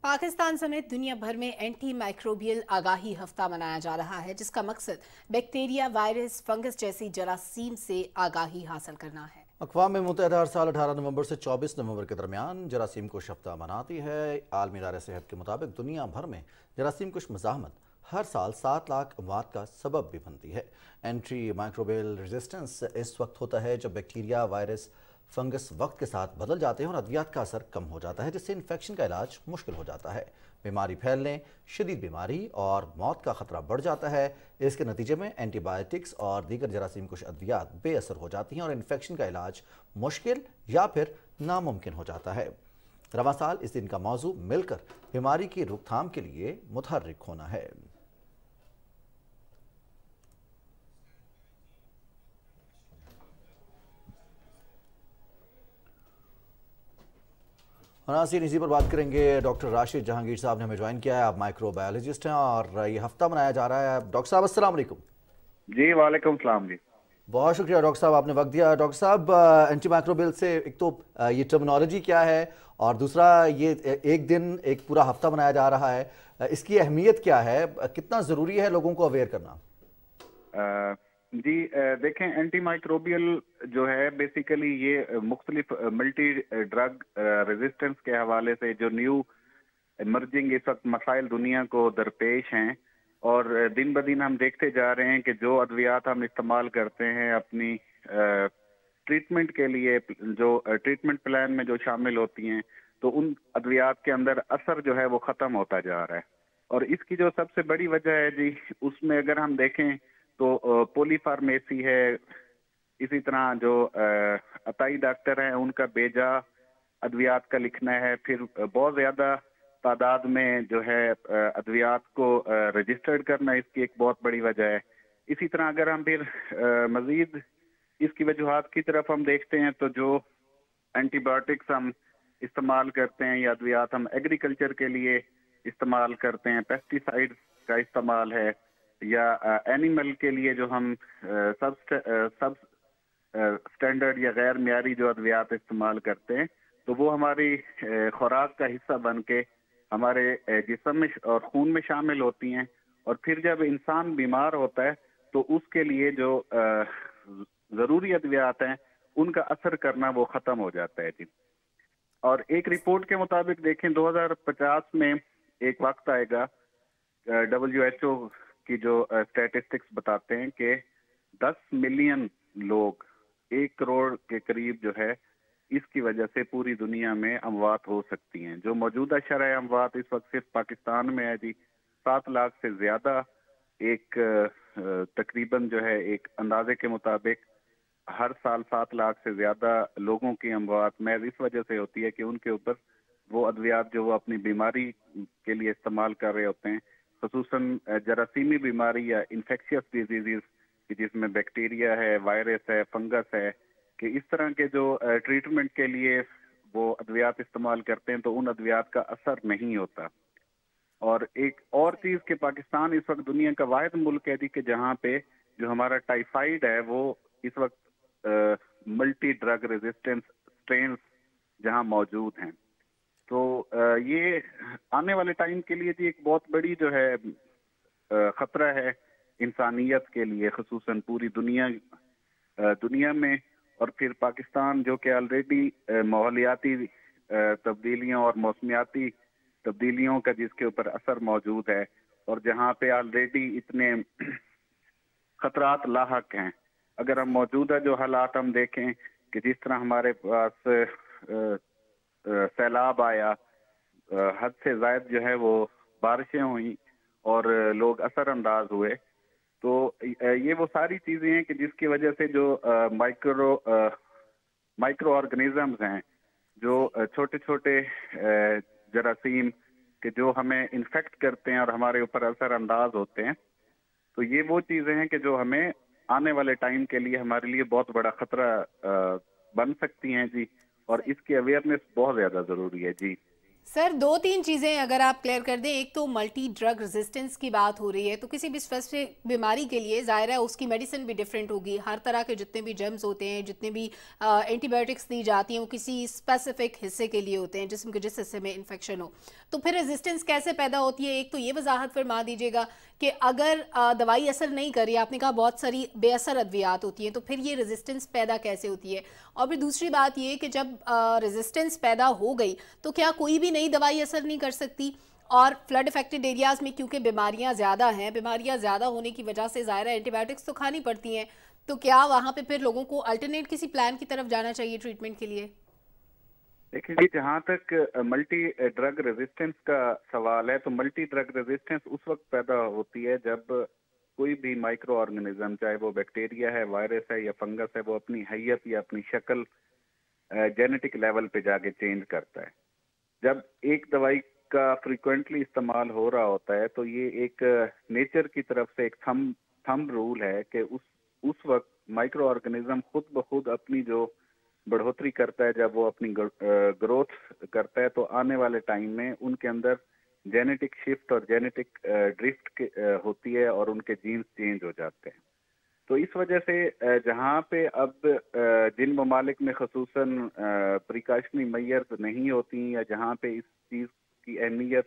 पाकिस्तान समेत दुनिया भर में एंटी माइक्रोबियल आगाही हफ्ता मनाया जा रहा है, जिसका मकसद बैक्टीरिया, वायरस, फंगस जैसी जरासीम से आगाही हासिल करना है। अक़वाम मुत्तहिदा हर साल 18 नवंबर से 24 नवंबर के दरमियान जरासीम कुश हफ्ता मनाती है। आलमी इदारे सेहत के मुताबिक दुनिया भर में जरासीम कुश मज़ाहमत हर साल 7 लाख अमवात का सबब भी बनती है। एंटी माइक्रोबियल रेजिस्टेंस इस वक्त होता है जब बैक्टीरिया, वायरस, फंगस वक्त के साथ बदल जाते हैं और अद्वियात का असर कम हो जाता है, जिससे इन्फेक्शन का इलाज मुश्किल हो जाता है। बीमारी फैलने, शदीद बीमारी और मौत का खतरा बढ़ जाता है। इसके नतीजे में एंटीबायोटिक्स और दीगर जरासीम कुछ अद्वियात बेअसर हो जाती हैं और इन्फेक्शन का इलाज मुश्किल या फिर नामुमकिन हो जाता है। रवां साल इस दिन का मौजू मिलकर बीमारी की रोकथाम के लिए मुतहर्रिक होना है। नाज़रीन, इसी पर बात करेंगे। डॉक्टर राशिद जहांगीर साहब ने हमें ज्वाइन किया है। आप माइक्रोबायोलॉजिस्ट हैं और ये हफ्ता मनाया जा रहा है। डॉक्टर साहब अस्सलाम वालेकुम। जी वालेकुम सलाम जी। बहुत शुक्रिया डॉक्टर साहब, आपने वक्त दिया। डॉक्टर साहब, एंटी माइक्रोबियल से एक तो ये टर्मिनोलॉजी क्या है और दूसरा ये एक दिन एक पूरा हफ्ता मनाया जा रहा है, इसकी अहमियत क्या है, कितना ज़रूरी है लोगों को अवेयर करना? जी देखें, एंटी माइक्रोबियल जो है बेसिकली ये मुख्तलिफ मल्टी ड्रग रेजिस्टेंस के हवाले से जो न्यू इमर्जिंग इस वक्त मसाइल दुनिया को दरपेश हैं और दिन ब दिन हम देखते जा रहे हैं कि जो अद्वियात हम इस्तेमाल करते हैं अपनी ट्रीटमेंट के लिए, जो ट्रीटमेंट प्लान में जो शामिल होती हैं, तो उन अद्वियात के अंदर असर जो है वो ख़त्म होता जा रहा है। और इसकी जो सबसे बड़ी वजह है जी, उसमें अगर हम देखें तो पॉलीफार्मेसी है, इसी तरह जो अताई डॉक्टर हैं उनका बेजा अद्वियात का लिखना है, फिर बहुत ज़्यादा तादाद में जो है अद्वियात को रजिस्टर्ड करना, इसकी एक बहुत बड़ी वजह है। इसी तरह अगर हम फिर मज़ीद इसकी वजूहात की तरफ हम देखते हैं तो जो एंटीबायोटिक्स हम استعمال کرتے ہیں، یہ ادویات ہم ایگریکلچر کے لیے استعمال کرتے ہیں، پیسٹی سائڈ کا استعمال ہے، یا اینیمل کے لیے جو ہم سب سٹینڈرڈ یا غیر معیاری جو ادویات استعمال کرتے ہیں، تو وہ ہماری خوراک کا حصہ بن کے ہمارے جسم میں اور خون میں شامل ہوتی ہیں، اور پھر جب انسان بیمار ہوتا ہے تو اس کے لیے جو ضروری ادویات ہیں ان کا اثر کرنا وہ ختم ہو جاتا ہے جی۔ اور ایک رپورٹ کے مطابق دیکھیں 2050 میں ایک وقت آئے گا، WHO کی جو اسٹیٹسٹکس بتاتے ہیں کہ 10 ملین لوگ 1 کروڑ کے قریب جو ہے اس کی وجہ سے پوری دنیا میں اموات ہو سکتی ہیں۔ جو موجودہ شرح اموات اس وقت صرف پاکستان میں ہے جی 7 لاکھ سے زیادہ، ایک تقریباً جو ہے ایک اندازے کے مطابق ہر سال 7 لاکھ سے زیادہ لوگوں کی اموات محض اس وجہ سے ہوتی ہے کہ ان کے اوپر وہ ادویات جو وہ اپنی بیماری کے لیے استعمال کر رہے ہوتے ہیں، خصوصاً جراثیمی بیماری یا انفیکشیس ڈیزیز جس میں بیکٹیریا ہے، وائرس ہے، فنگس ہے، کہ اس طرح کے جو ٹریٹمنٹ کے لیے وہ ادویات استعمال کرتے ہیں تو ان ادویات کا اثر نہیں ہوتا۔ اور ایک اور چیز کہ پاکستان اس وقت دنیا کا واحد ملک ہے کہ جہاں پہ جو ہمارا ٹائیفائیڈ ہے وہ اس وقت ملٹی ڈرگ ریزسٹنس سٹرینز جہاں موجود ہیں، تو یہ آنے والے ٹائم کے لیے جی ایک بہت بڑی جو ہے خطرہ ہے انسانیت کے لیے، خصوصاً پوری دنیا میں، اور پھر پاکستان جو کہ آلریڈی ماحولیاتی تبدیلیوں اور موسمیاتی تبدیلیوں کا جس کے اوپر اثر موجود ہے، اور جہاں پہ آلریڈی اتنے خطرات لاحق ہیں۔ اگر ہم موجودہ جو حالات ہم دیکھیں کہ جس طرح ہمارے پاس سیلاب آیا، حد سے زائد جو ہے وہ بارشیں ہوئیں اور لوگ اثر انداز ہوئے، تو یہ وہ ساری چیزیں ہیں کہ جس کی وجہ سے جو مائکرو آرگنزمز ہیں، جو چھوٹے چھوٹے جراثیم کہ جو ہمیں انفیکٹ کرتے ہیں اور ہمارے اوپر اثر انداز ہوتے ہیں، تو یہ وہ چیزیں ہیں کہ جو ہمیں آنے والے ٹائم کے لیے ہمارے لیے بہت بڑا خطرہ بن سکتی ہیں جی، اور اس کی اویئرنیس بہت زیادہ ضروری ہے جی۔ سر 2-3 چیزیں اگر آپ کلیئر کر دیں، ایک تو ملٹی ڈرگ ریزسٹنس کی بات ہو رہی ہے، تو کسی بھی اسپیسیفک بیماری کے لیے ظاہر ہے اس کی میڈیسن بھی ڈیفرنٹ ہوگی، ہر طرح کے جتنے بھی جرمز ہوتے ہیں، جتنے بھی اینٹی بایوٹکس دی جاتی ہیں وہ کسی اسپیسیفک حصے کے لیے ہوتے ہیں جسم کے جس حصے میں انفیکشن ہو، تو پھر ریزسٹنس کیسے پیدا ہوتی ہے؟ ایک تو یہ وضاحت فرما دیجیے گا کہ اگر دوائی اثر نہیں کر رہی، آپ نے کہا بہت ساری بے اثر ادویات ہوتی ہیں، تو پھر یہ ریزسٹنس پیدا کیسے ہوتی ہے؟ اور پھر دوسری بات یہ کہ جب ریزسٹنس پیدا ہو گئی تو کیا کوئی بھی نئی دوائی اثر نہیں کر سکتی؟ اور فلڈ افیکٹڈ ایریاز میں کیونکہ بیماریاں زیادہ ہیں، بیماریاں زیادہ ہونے کی وجہ سے ظاہر ہے اینٹی بایوٹکس تو کھانی پڑتی ہیں، تو کیا وہاں پہ پھر لوگوں کو الٹرنیٹ کسی پلان کی طرف جانا چاہیے ٹریٹمنٹ کے لیے؟ دیکھیں جی، جہاں تک ملٹی ڈرگ ریزسٹنس کا سوال ہے تو ملٹی ڈرگ ریزسٹنس اس وقت پیدا ہوتی ہے جب کوئی بھی مائکرو آرگنزم، چاہے وہ بیکٹیریا ہے، وائرس ہے یا فنگس ہے، وہ اپنی حیت یا اپنی شکل جینیٹک لیول پہ جا کے چینج کرتا ہے۔ جب ایک دوائی کا فریکوینٹلی استعمال ہو رہا ہوتا ہے تو یہ ایک نیچر کی طرف سے ایک تھم رول ہے کہ اس وقت مائکرو آرگنزم خود بخود اپنی جو بڑھوتری کرتا ہے، جب وہ اپنی گروتھ کرتا ہے تو آنے والے ٹائم میں ان کے اندر جینیٹک شفٹ اور جینیٹک ڈرفٹ ہوتی ہے اور ان کے جینز چینج ہو جاتے ہیں۔ تو اس وجہ سے جہاں پہ اب جن ممالک میں خصوصاً پریکاشنی میئرز نہیں ہوتی یا جہاں پہ اس چیز کی اہمیت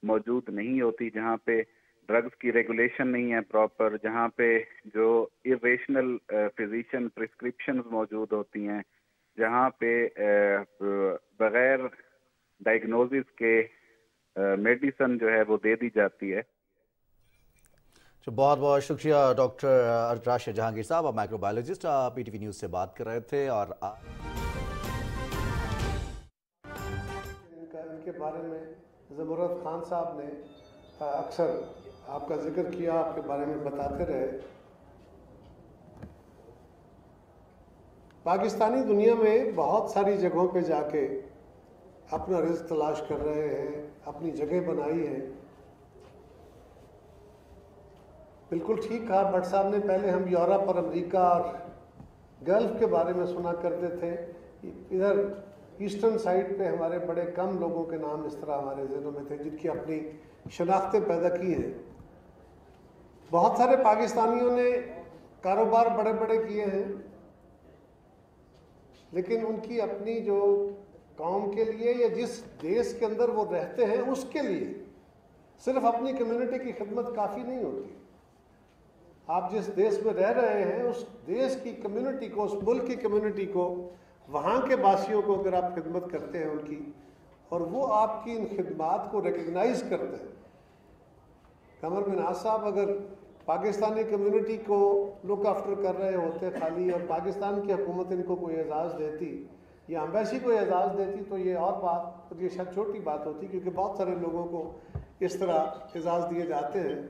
موجود نہیں ہوتی، جہاں پہ ڈرگز کی ریگولیشن نہیں ہے پراپر، جہاں پہ جو irrational فزیشین پرسکرپشنز موجود ہوتی ہیں، جہاں پہ بغیر ڈائگنوزس کے میڈیسن جو ہے وہ دے دی جاتی ہے۔ بہت بہت شکریہ ڈاکٹر راشد جہانگیر صاحب، آپ micro biologist, P T V news سے بات کر رہے تھے۔ اور ان کے بارے میں زبورت خان صاحب نے اکثر آپ کا ذکر کیا، آپ کے بارے میں بتاتے رہے۔ پاکستانی دنیا میں بہت ساری جگہوں پہ جا کے اپنا رزق تلاش کر رہے ہیں، اپنی جگہ بنائی ہے۔ بالکل ٹھیک کہا بٹ صاحب نے، پہلے ہم یورپ اور امریکہ اور گلف کے بارے میں سنا کرتے تھے، ادھر ایسٹرن سائڈ پہ ہمارے بڑے کم لوگوں کے نام اس طرح ہمارے ذہنوں میں تھے جن کی اپنی شناختیں پیدا کی ہیں. بہت سارے پاکستانیوں نے کاروبار بڑے بڑے کیے ہیں، لیکن ان کی اپنی جو قوم کے لیے یا جس دیش کے اندر وہ رہتے ہیں اس کے لیے صرف اپنی کمیونٹی کی خدمت کافی نہیں ہوتی. آپ جس دیش میں رہ رہے ہیں اس دیش کی کمیونٹی کو، اس ملک کی کمیونٹی کو، وہاں کے باسیوں کو اگر آپ خدمت کرتے ہیں ان کی، اور وہ آپ کی ان خدمات کو ریکگنائز کرتے ہیں. قمر بن ناز صاحب اگر پاکستانی کمیونٹی کو لک آفٹر کر رہے ہوتے خالی، اور پاکستان کی حکومت ان کو کوئی اعزاز دیتی یا ایمبیسی کو اعزاز دیتی تو یہ اور بات، تو یہ شاید چھوٹی بات ہوتی، کیونکہ بہت سارے لوگوں کو اس طرح اعزاز دیے جاتے ہیں.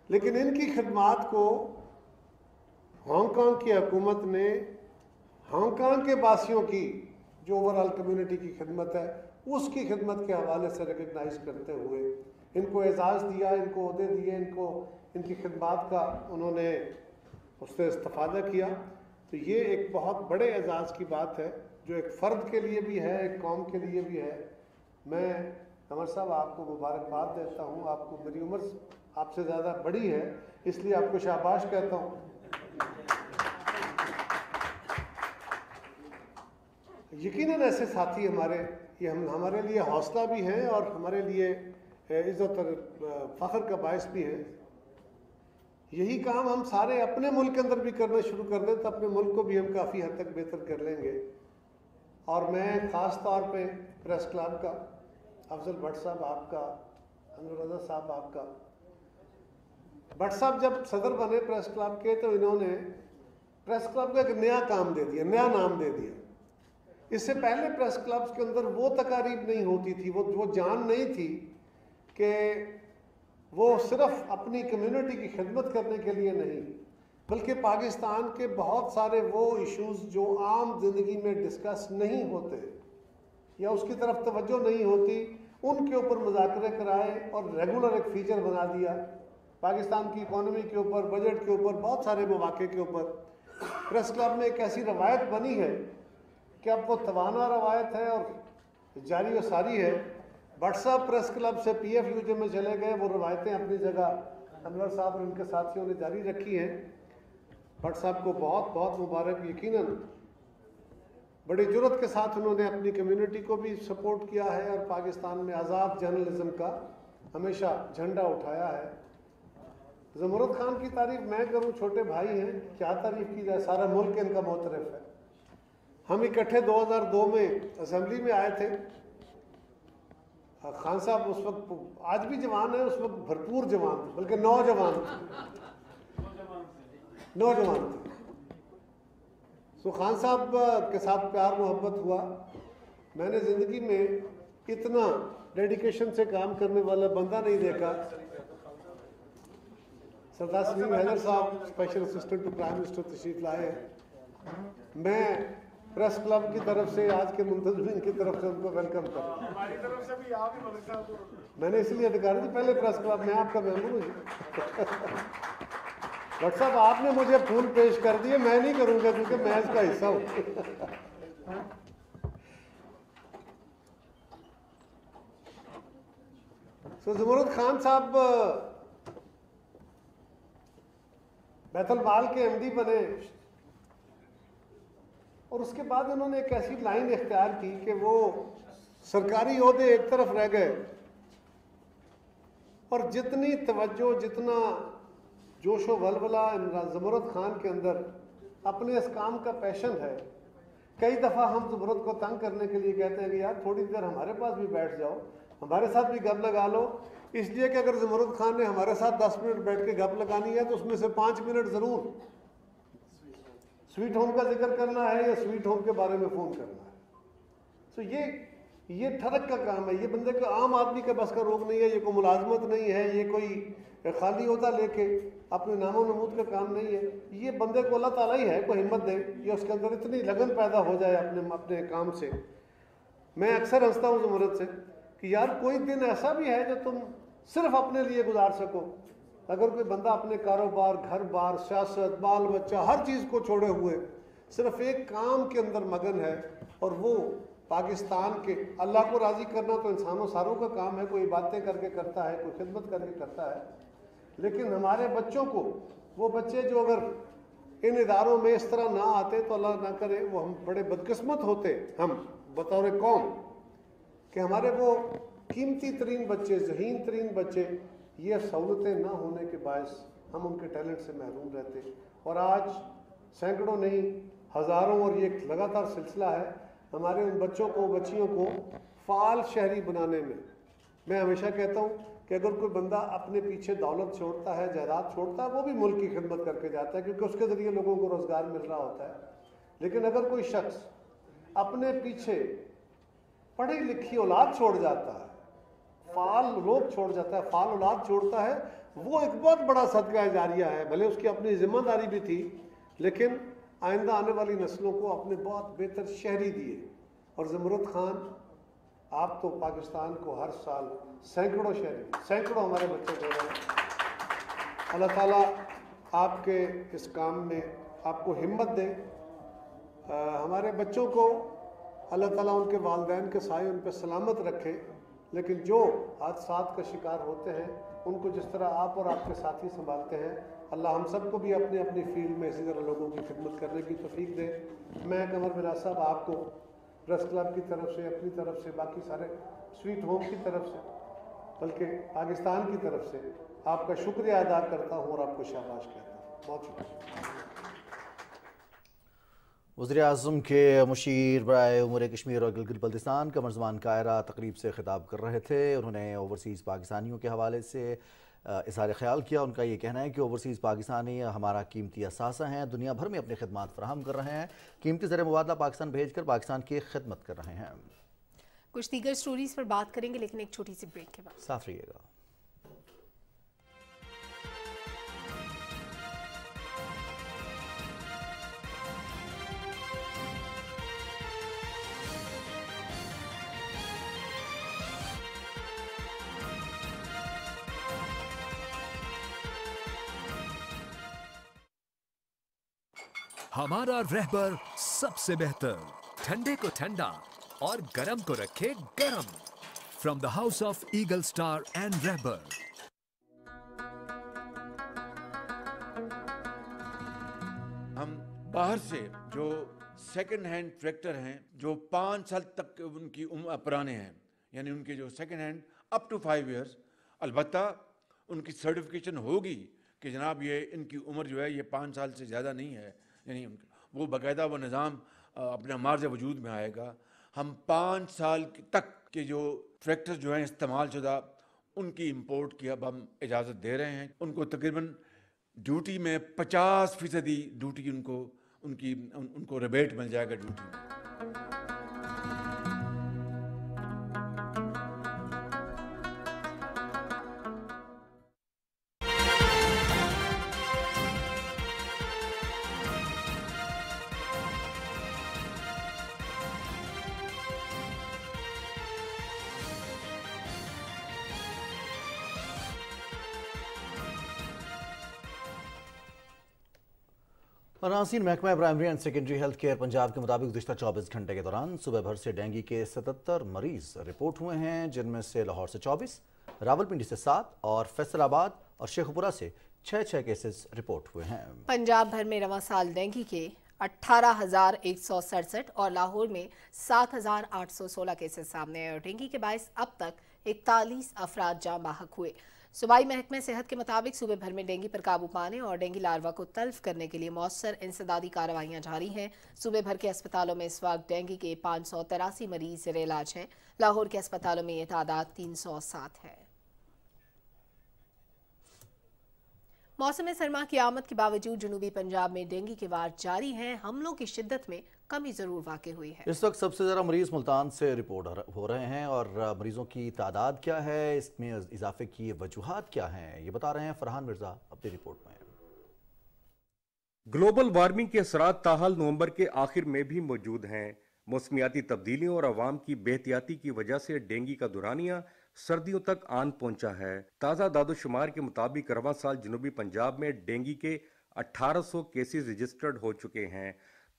لیکن ان کی خدمات کو ہانگ کانگ کی حکومت نے ہانگ کانگ کے باسیوں کی جو اوورآل کمیونٹی کی خدمت ہے اس کی خدمت کے حوالے سے ریکگنائز کرتے ہوئے ان کو اعزاز دیا، ان کو عہدے دیے، ان کو ان کی خدمات کا انہوں نے اس سے استفادہ کیا. تو یہ ایک بہت بڑے اعزاز کی بات ہے جو ایک فرد کے لیے بھی ہے، ایک قوم کے لیے بھی ہے. میں قمر صاحب آپ کو مبارکباد دیتا ہوں. آپ کو، میری عمر آپ سے زیادہ بڑی ہے اس لیے آپ کو شاباش کہتا ہوں. یقیناً ایسے ساتھی ہمارے، یہ ہمارے لیے حوصلہ بھی ہیں اور ہمارے لیے عزت اور فخر کا باعث بھی ہے. یہی کام ہم سارے اپنے ملک کے اندر بھی کرنا شروع کر دیں تو اپنے ملک کو بھی ہم کافی حد تک بہتر کر لیں گے. اور میں خاص طور پہ پریس کلب کا، افضل بٹ صاحب آپ کا، انور رضا صاحب آپ کا. بٹ صاحب جب صدر بنے پریس کلب کے تو انہوں نے پریس کلب کو ایک نیا کام دے دیا، نیا نام دے دیا. اس سے پہلے پریس کلبز کے اندر وہ تقاریب نہیں ہوتی تھی، وہ جان نہیں تھی کہ وہ صرف اپنی کمیونٹی کی خدمت کرنے کے لیے نہیں، بلکہ پاکستان کے بہت سارے وہ ایشوز جو عام زندگی میں ڈسکس نہیں ہوتے یا اس کی طرف توجہ نہیں ہوتی، ان کے اوپر مذاکرے کرائے اور ریگولر ایک فیچر بنا دیا. پاکستان کی اکانومی کے اوپر، بجٹ کے اوپر، بہت سارے مواقع کے اوپر پریس کلب میں ایک ایسی روایت بنی ہے کہ اب وہ توانا روایت ہے اور جاری و ساری ہے. بٹ صاحب پریس کلب سے پی ایف یو جے میں چلے گئے، وہ روایتیں اپنی جگہ انور صاحب اور ان کے ساتھیوں نے جاری رکھی ہیں. بٹ صاحب کو بہت بہت مبارک. یقیناً بڑی جرت کے ساتھ انہوں نے اپنی کمیونٹی کو بھی سپورٹ کیا ہے اور پاکستان میں آزاد جرنلزم کا ہمیشہ جھنڈا اٹھایا ہے. زمرد خان کی تعریف میں کروں، چھوٹے بھائی ہیں، کیا تعریف کی جائے، سارا ملک ان کا معترف ہے. ہم اکٹھے 2002 میں اسمبلی میں آئے تھے. خان صاحب اس وقت آج بھی جوان ہیں، اس وقت بھرپور جوان تھے، بلکہ نوجوان تھے. سو خان صاحب کے ساتھ پیار محبت ہوا. میں نے زندگی میں اتنا ڈیڈیکیشن سے کام کرنے والا بندہ نہیں دیکھا. سردار Saleem Haider sahib special assistant to prime minister تشریف لائے ہیں. میں پریس کلب کی طرف سے، آج کے منتظمین کی طرف سے ان کو ویلکم کرتا ہوں. ہماری طرف سے بھی آپ ہی میں نے اس لیے ادھکار دی، پہلے پریس کلب میں آپ کا ممبر ہوں. بٹ صاحب آپ نے مجھے پھول پیش کر دیے، میں نہیں کروں گا کیونکہ میں اس کا حصہ ہوں. سو زمرد خان صاحب بیت المال کے ایم ڈی بنے اور اس کے بعد انہوں نے ایک ایسی لائن اختیار کی کہ وہ سرکاری عہدے ایک طرف رہ گئے اور جتنی توجہ، جتنا جوش و ولولہ زمرد خان کے اندر اپنے اس کام کا پیشن ہے. کئی دفعہ ہم زمرد کو تنگ کرنے کے لیے کہتے ہیں کہ یار تھوڑی دیر ہمارے پاس بھی بیٹھ جاؤ، ہمارے ساتھ بھی گپ لگا لو. اس لیے کہ اگر زمرد خان نے ہمارے ساتھ 10 منٹ بیٹھ کے گپ لگانی ہے تو اس میں سے 5 منٹ ضرور سویٹ ہوم کا ذکر کرنا ہے یا سویٹ ہوم کے بارے میں فون کرنا ہے. تو یہ ٹھڑک کا کام ہے. یہ بندے کو، عام آدمی کے بس کا روگ نہیں ہے، یہ کوئی ملازمت نہیں ہے، یہ کوئی خالی عہدہ لے کے اپنے نام و نمود کا کام نہیں ہے. یہ بندے کو اللہ تعالیٰ ہی ہے کوئی ہمت دے یا اس کے اندر اتنی لگن پیدا ہو جائے اپنے کام سے. میں اکثر ہنستا ہوں زمرد سے کہ یار کوئی دن ایسا بھی ہے جو تم صرف اپنے لیے گزار سکو. اگر کوئی بندہ اپنے کاروبار، گھر بار، سیاست، بال بچہ، ہر چیز کو چھوڑے ہوئے صرف ایک کام کے اندر مگن ہے اور وہ पाकिस्तान के, अल्लाह को राज़ी करना तो इंसानों सारों का काम है, कोई बातें करके करता है, कोई खिदमत करके करता है, लेकिन हमारे बच्चों को, वो बच्चे जो अगर इन इदारों में इस तरह ना आते तो अल्लाह ना करे वो हम बड़े बदकिस्मत होते हम बतौर कौम कि हमारे वो कीमती तरीन बच्चे, ज़हीन तरीन बच्चे ये सहूलतें ना होने के बायस हम उनके टैलेंट से महरूम रहते। और आज सैकड़ों नहीं हज़ारों, और ये एक लगातार सिलसिला है, हमारे उन बच्चों को, बच्चियों को फ़ाल शहरी बनाने में। मैं हमेशा कहता हूँ कि अगर कोई बंदा अपने पीछे दौलत छोड़ता है, जायदाद छोड़ता है, वो भी मुल्क की खिदमत करके जाता है क्योंकि उसके ज़रिए लोगों को रोज़गार मिल रहा होता है। लेकिन अगर कोई शख्स अपने पीछे पढ़ी लिखी औलाद छोड़ जाता है, फ़ाल लोग छोड़ जाता है, फ़ाल औलाद छोड़ता है, वो एक बहुत बड़ा सदका जारिया है। भले उसकी अपनी जिम्मेदारी भी थी, लेकिन आइंदा आने वाली नस्लों को अपने बहुत बेहतर शहरी दिए। और ज़मरुद खान, आप तो पाकिस्तान को हर साल सैकड़ों शहरी, सैकड़ों हमारे बच्चे दे रहे हैं। अल्लाह ताला आपके इस काम में आपको हिम्मत दे। हमारे बच्चों को अल्लाह ताला उनके वालिदैन के साए उन पर सलामत रखे। लेकिन जो हादसात का शिकार होते हैं उनको जिस तरह आप और आपके साथी संभालते हैं, अल्लाह हम सबको भी अपनी अपनी फील्ड में इसी तरह लोगों की खिदमत करने की तौफीक दे। मैं कमर मिराज साहब आपको प्रेस क्लब की तरफ से, अपनी तरफ से, बाकी सारे स्वीट होम की तरफ से, बल्कि पाकिस्तान की तरफ से आपका शुक्रिया अदा करता हूँ और आपको शाबाश कहता हूँ। बहुत शुक्रिया। वज़ीर-ए-आज़म के मुशीर बराए उमूर कश्मीर और गिलगित बल्तिस्तान कमर ज़मान कायरा तकरीब से खिताब कर रहे थे। उन्होंने ओवरसीज़ पाकिस्तानियों के हवाले से इज़हार ख्याल किया। उनका ये कहना है कि ओवरसीज़ पाकिस्तानी हमारा कीमती असासा हैं, दुनिया भर में अपनी खिदमत फराहम कर रहे हैं, कीमती ज़र मुबादला पाकिस्तान भेजकर पाकिस्तान की खिदमत कर रहे हैं। कुछ दीगर स्टोरीज पर बात करेंगे, लेकिन एक छोटी सी ब्रेक के बाद। साफ रहिएगा। हमारा रहबर सबसे बेहतर, ठंडे को ठंडा और गरम को रखे गरम। From the house of Eagle Star and Rahbar. हम बाहर से जो सेकंड हैंड ट्रैक्टर हैं, जो 5 साल तक उनकी पुराने हैं, यानी उनके जो second hand up to 5 years, अलबत्ता उनकी सर्टिफिकेशन होगी कि जनाब ये इनकी उम्र जो है ये 5 साल से ज़्यादा नहीं है, यानी वो बाकायदा वो निज़ाम अपना मार्ज वजूद में आएगा। हम 5 साल तक के जो ट्रैक्टर जो हैं इस्तेमाल शुदा, उनकी इंपोर्ट की अब हम इजाज़त दे रहे हैं। उनको तकरीबन ड्यूटी में 50% ड्यूटी उनको रिबेट मिल जाएगा ड्यूटी में। नाज़रीन, महकमा primary and secondary health care Punjab के मुताबिक गुज़िश्ता 24 घंटे के दौरान सुबह भर से डेंगू के 77 मरीज रिपोर्ट हुए हैं, जिनमें से लाहौर से 24, रावलपिंडी से 7 और फैसलाबाद और शेखपुरा से 6 केसेस रिपोर्ट हुए हैं। पंजाब भर में रवां साल डेंगू के 18,167 और लाहौर में 7,816 केसेस सामने आए और डेंगू के बायस अब तक 41 अफराद जाँ बाहक हुए। सूबाई महकमे सेहत के मुताबिक सूबे भर में डेंगू पर काबू पाने और डेंगू लार्वा को तल्फ करने के लिए मौसर इंसदादी कार्रवाइयाँ जारी हैं। सूबे भर के अस्पतालों में इस वक्त डेंगू के 583 मरीज ज़ेर इलाज हैं। लाहौर के अस्पतालों में ये तादाद 307 है। मौसम सरमा की आमद के बावजूद जनूबी पंजाब में डेंगू के वार जारी हैं। हमलों की शिद्दत में कमी जरूर वाक़ई हुई है। इस वक्त सबसे ज़्यादा मरीज मुल्तान से रिपोर्ट हो रहे हैं और मरीजों की तादाद क्या है, इसमें इजाफे की वजूहात क्या हैं, ये बता रहे हैं फरहान मिर्जा अपनी रिपोर्ट में। ग्लोबल वार्मिंग के असरात ताहाल नवंबर के आखिर में भी मौजूद हैं। मौसमियाती तब्दीलियों और अवाम की बेहतियाती की वजह से डेंगू का दुरानिया सर्दियों तक आन पहुंचा है। ताज़ा दादोशुमार के मुताबिक रवां साल जनूबी पंजाब में डेंगू के 1800 केसेस रजिस्टर्ड हो चुके हैं।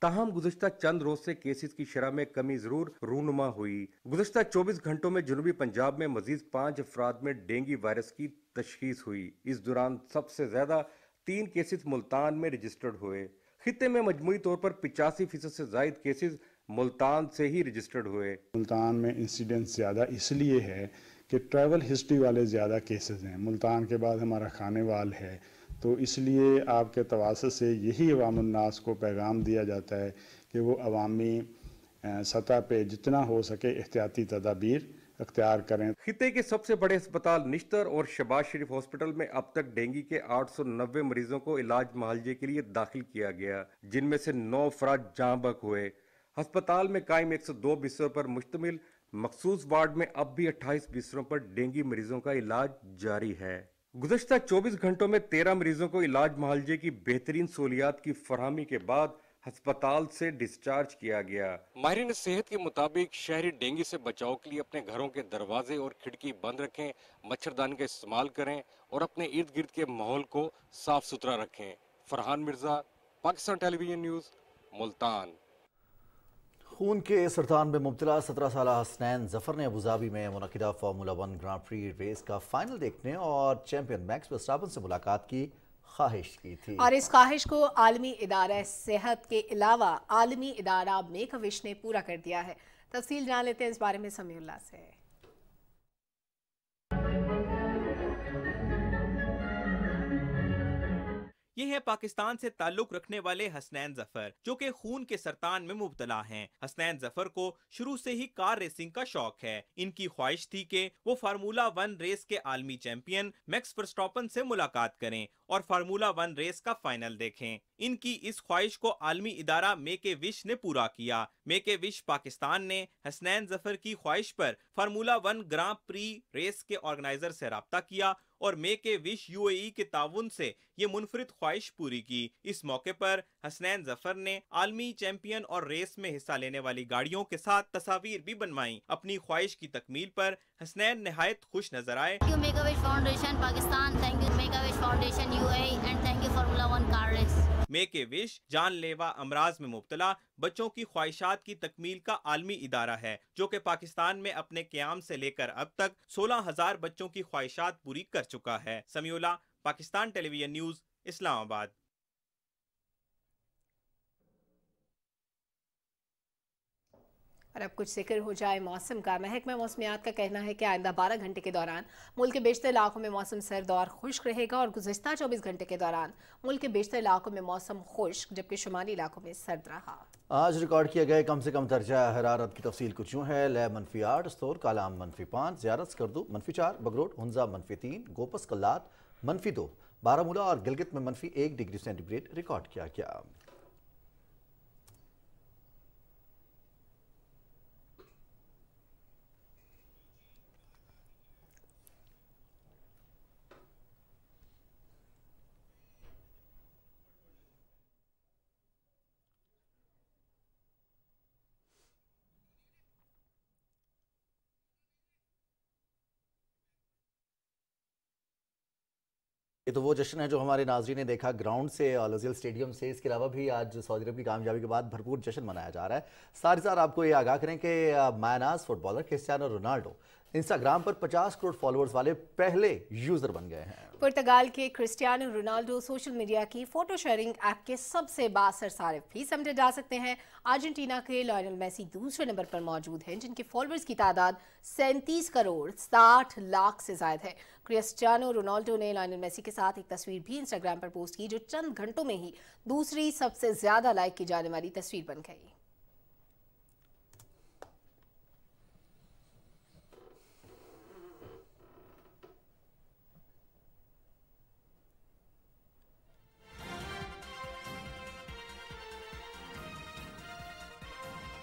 ताहम गुज़श्ता चंद रोज से केसेस की शरह में कमी जरूर रूनुमा हुई। गुज़श्ता 24 घंटों में जनूबी पंजाब में मजीद 5 अफराद में डेंगू वायरस की तशखीस हुई। इस दौरान सबसे ज्यादा 3 केसेस मुल्तान में रजिस्टर्ड हुए। खित्ते में मजमूई तौर पर 85% से जायद केसेस मुल्तान से ही रजिस्टर्ड हुए। मुल्तान में इंसिडेंस ज़्यादा इसलिए है कि ट्रैवल हिस्ट्री वाले ज़्यादा केसेस हैं। मुल्तान के बाद हमारा खानेवाल है, तो इसलिए आपके तवासुत से यही अवामुन्नास को पैगाम दिया जाता है कि वो अवामी सतह पे जितना हो सके एहतियाती तदाबीर अख्तियार करें। खिते के सबसे बड़े अस्पताल निश्तर और शहबाज शरीफ हॉस्पिटल में अब तक डेंगू के 890 मरीजों को इलाज मुआलजे के लिए दाखिल किया गया, जिनमें से 9 अफराद जाँ बहक हुए। अस्पताल में कायम 102 बिस्तरों पर मुश्तमिल मखसूस वार्ड में अब भी 28 बिस्तरों पर डेंगू मरीजों का इलाज जारी है। गुज़श्ता 24 घंटों में 13 मरीजों को इलाज मुआलजे की बेहतरीन सहूलियात की फरहमी के बाद अस्पताल से डिस्चार्ज किया गया। माहिरीन सेहत के मुताबिक शहरी डेंगू से बचाव के लिए अपने घरों के दरवाजे और खिड़की बंद रखें, मच्छरदानी का इस्तेमाल करें और अपने इर्द गिर्द के माहौल को साफ सुथरा रखें। Farhan Mirza, Pakistan television news, Multan. खून के सरतान में मुब्तला 17 साला हसनैन जफर ने अबूधाबी में मुनक़िदा फार्मूला 1 ग्रां प्री रेस का फाइनल देखने और चैंपियन मैक्स वर्स्टापन से मुलाकात की ख्वाहिश की थी, और इस ख्वाहिश को आलमी इदारा सेहत के अलावा आलमी इदारा मेक अ विश ने पूरा कर दिया है। तफसील जान लेते हैं इस बारे में समीउल्लाह से। ये है पाकिस्तान से ताल्लुक रखने वाले हसनैन जफर, जो कि खून के सरतान में मुब्तला हैं। हसनैन जफर को शुरू से ही कार रेसिंग का शौक है। इनकी ख्वाहिश थी कि वो फार्मूला 1 रेस के आलमी चैंपियन मैक्स वर्स्टापन से मुलाकात करें और फार्मूला 1 रेस का फाइनल देखें। इनकी इस ख्वाहिश को आलमी इदारा मेक ए विश ने पूरा किया। मेक ए विश पाकिस्तान ने हसनैन जफर की ख्वाहिश पर फार्मूला 1 ग्रां प्री रेस के ऑर्गेनाइजर से राब्ता किया और मेक ए विश यूएई के ताउन से ये मुनफरिद ख्वाहिश पूरी की। इस मौके पर हसनैन जफर ने आलमी चैंपियन और रेस में हिस्सा लेने वाली गाड़ियों के साथ तस्वीर भी बनवाई। अपनी ख्वाहिश की तकमील पर हसनैन निहायत खुश नजर आए। Thank you make a wish foundation Pakistan, thank you make a wish foundation UAE and thank you formula 1 car race. Make a wish जानलेवा अमराज में मुब्तला बच्चों की ख्वाहिशात की तकमील का आलमी इदारा है, जो कि पाकिस्तान में अपने क़याम से लेकर अब तक 16,000 बच्चों की ख्वाहिशात पूरी कर चुका है। Samiullah, Pakistan television news, Islamabad. और अब कुछ जिक्र हो जाए मौसम का। महकमा मौसमियात का कहना है कि आइंदा 12 घंटे के दौरान मुल्क के बेशतर इलाकों में मौसम सर्द और खुश्क रहेगा और गुज़िश्ता 24 घंटे के दौरान मुल्क के बेशतर इलाकों में मौसम खुश्क जबकि शुमाली इलाकों में सर्द रहा। आज रिकॉर्ड किए गए कम से कम दर्जा हरारत की तफसील कुछ यूँ है। लैब -8, स्तोर कालाम -5, ज़ियारत स्कर्दू -4, बगरोट हुंजा -3, गोपस कल्लात -2, बारामूला और गिलगित में -1 डिग्री सेंटीग्रेड रिकॉर्ड किया गया। ये तो वो जश्न है जो हमारे नाज़रीन ने देखा ग्राउंड से और लज़ील स्टेडियम से। इसके अलावा भी आज सऊदी अरब की कामयाबी के बाद भरपूर जश्न मनाया जा रहा है। साथ ही साथ आपको ये आगाह करें कि मायनाज फुटबॉलर क्रिस्टियानो रोनाल्डो इंस्टाग्राम पर 50 करोड़ फॉलोअर्स वाले पहले यूजर बन गए हैं। पुर्तगाल के क्रिस्टियानो रोनाल्डो सोशल मीडिया की फोटो शेयरिंग ऐप के सबसे बासर सारिफ भी समझे जा सकते हैं। अर्जेंटीना के लायनल मेसी दूसरे नंबर पर मौजूद हैं, जिनके फॉलोअर्स की तादाद 37 करोड़ 60 लाख से ज्यादा है। क्रिस्टियानो रोनाल्डो ने लायनल मेसी के साथ एक तस्वीर भी इंस्टाग्राम पर पोस्ट की, जो चंद घंटों में ही दूसरी सबसे ज्यादा लाइक की जाने वाली तस्वीर बन गई।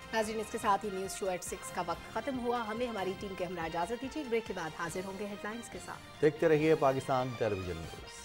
नाज़रीन, इसके साथ ही न्यूज़ शो एट 6 का वक्त खत्म हुआ। हमें हमारी टीम के हमरा इजाजत दीजिए। ब्रेक के बाद हाजिर होंगे हेडलाइंस के साथ। देखते रहिए पाकिस्तान टेलीविजन न्यूज़।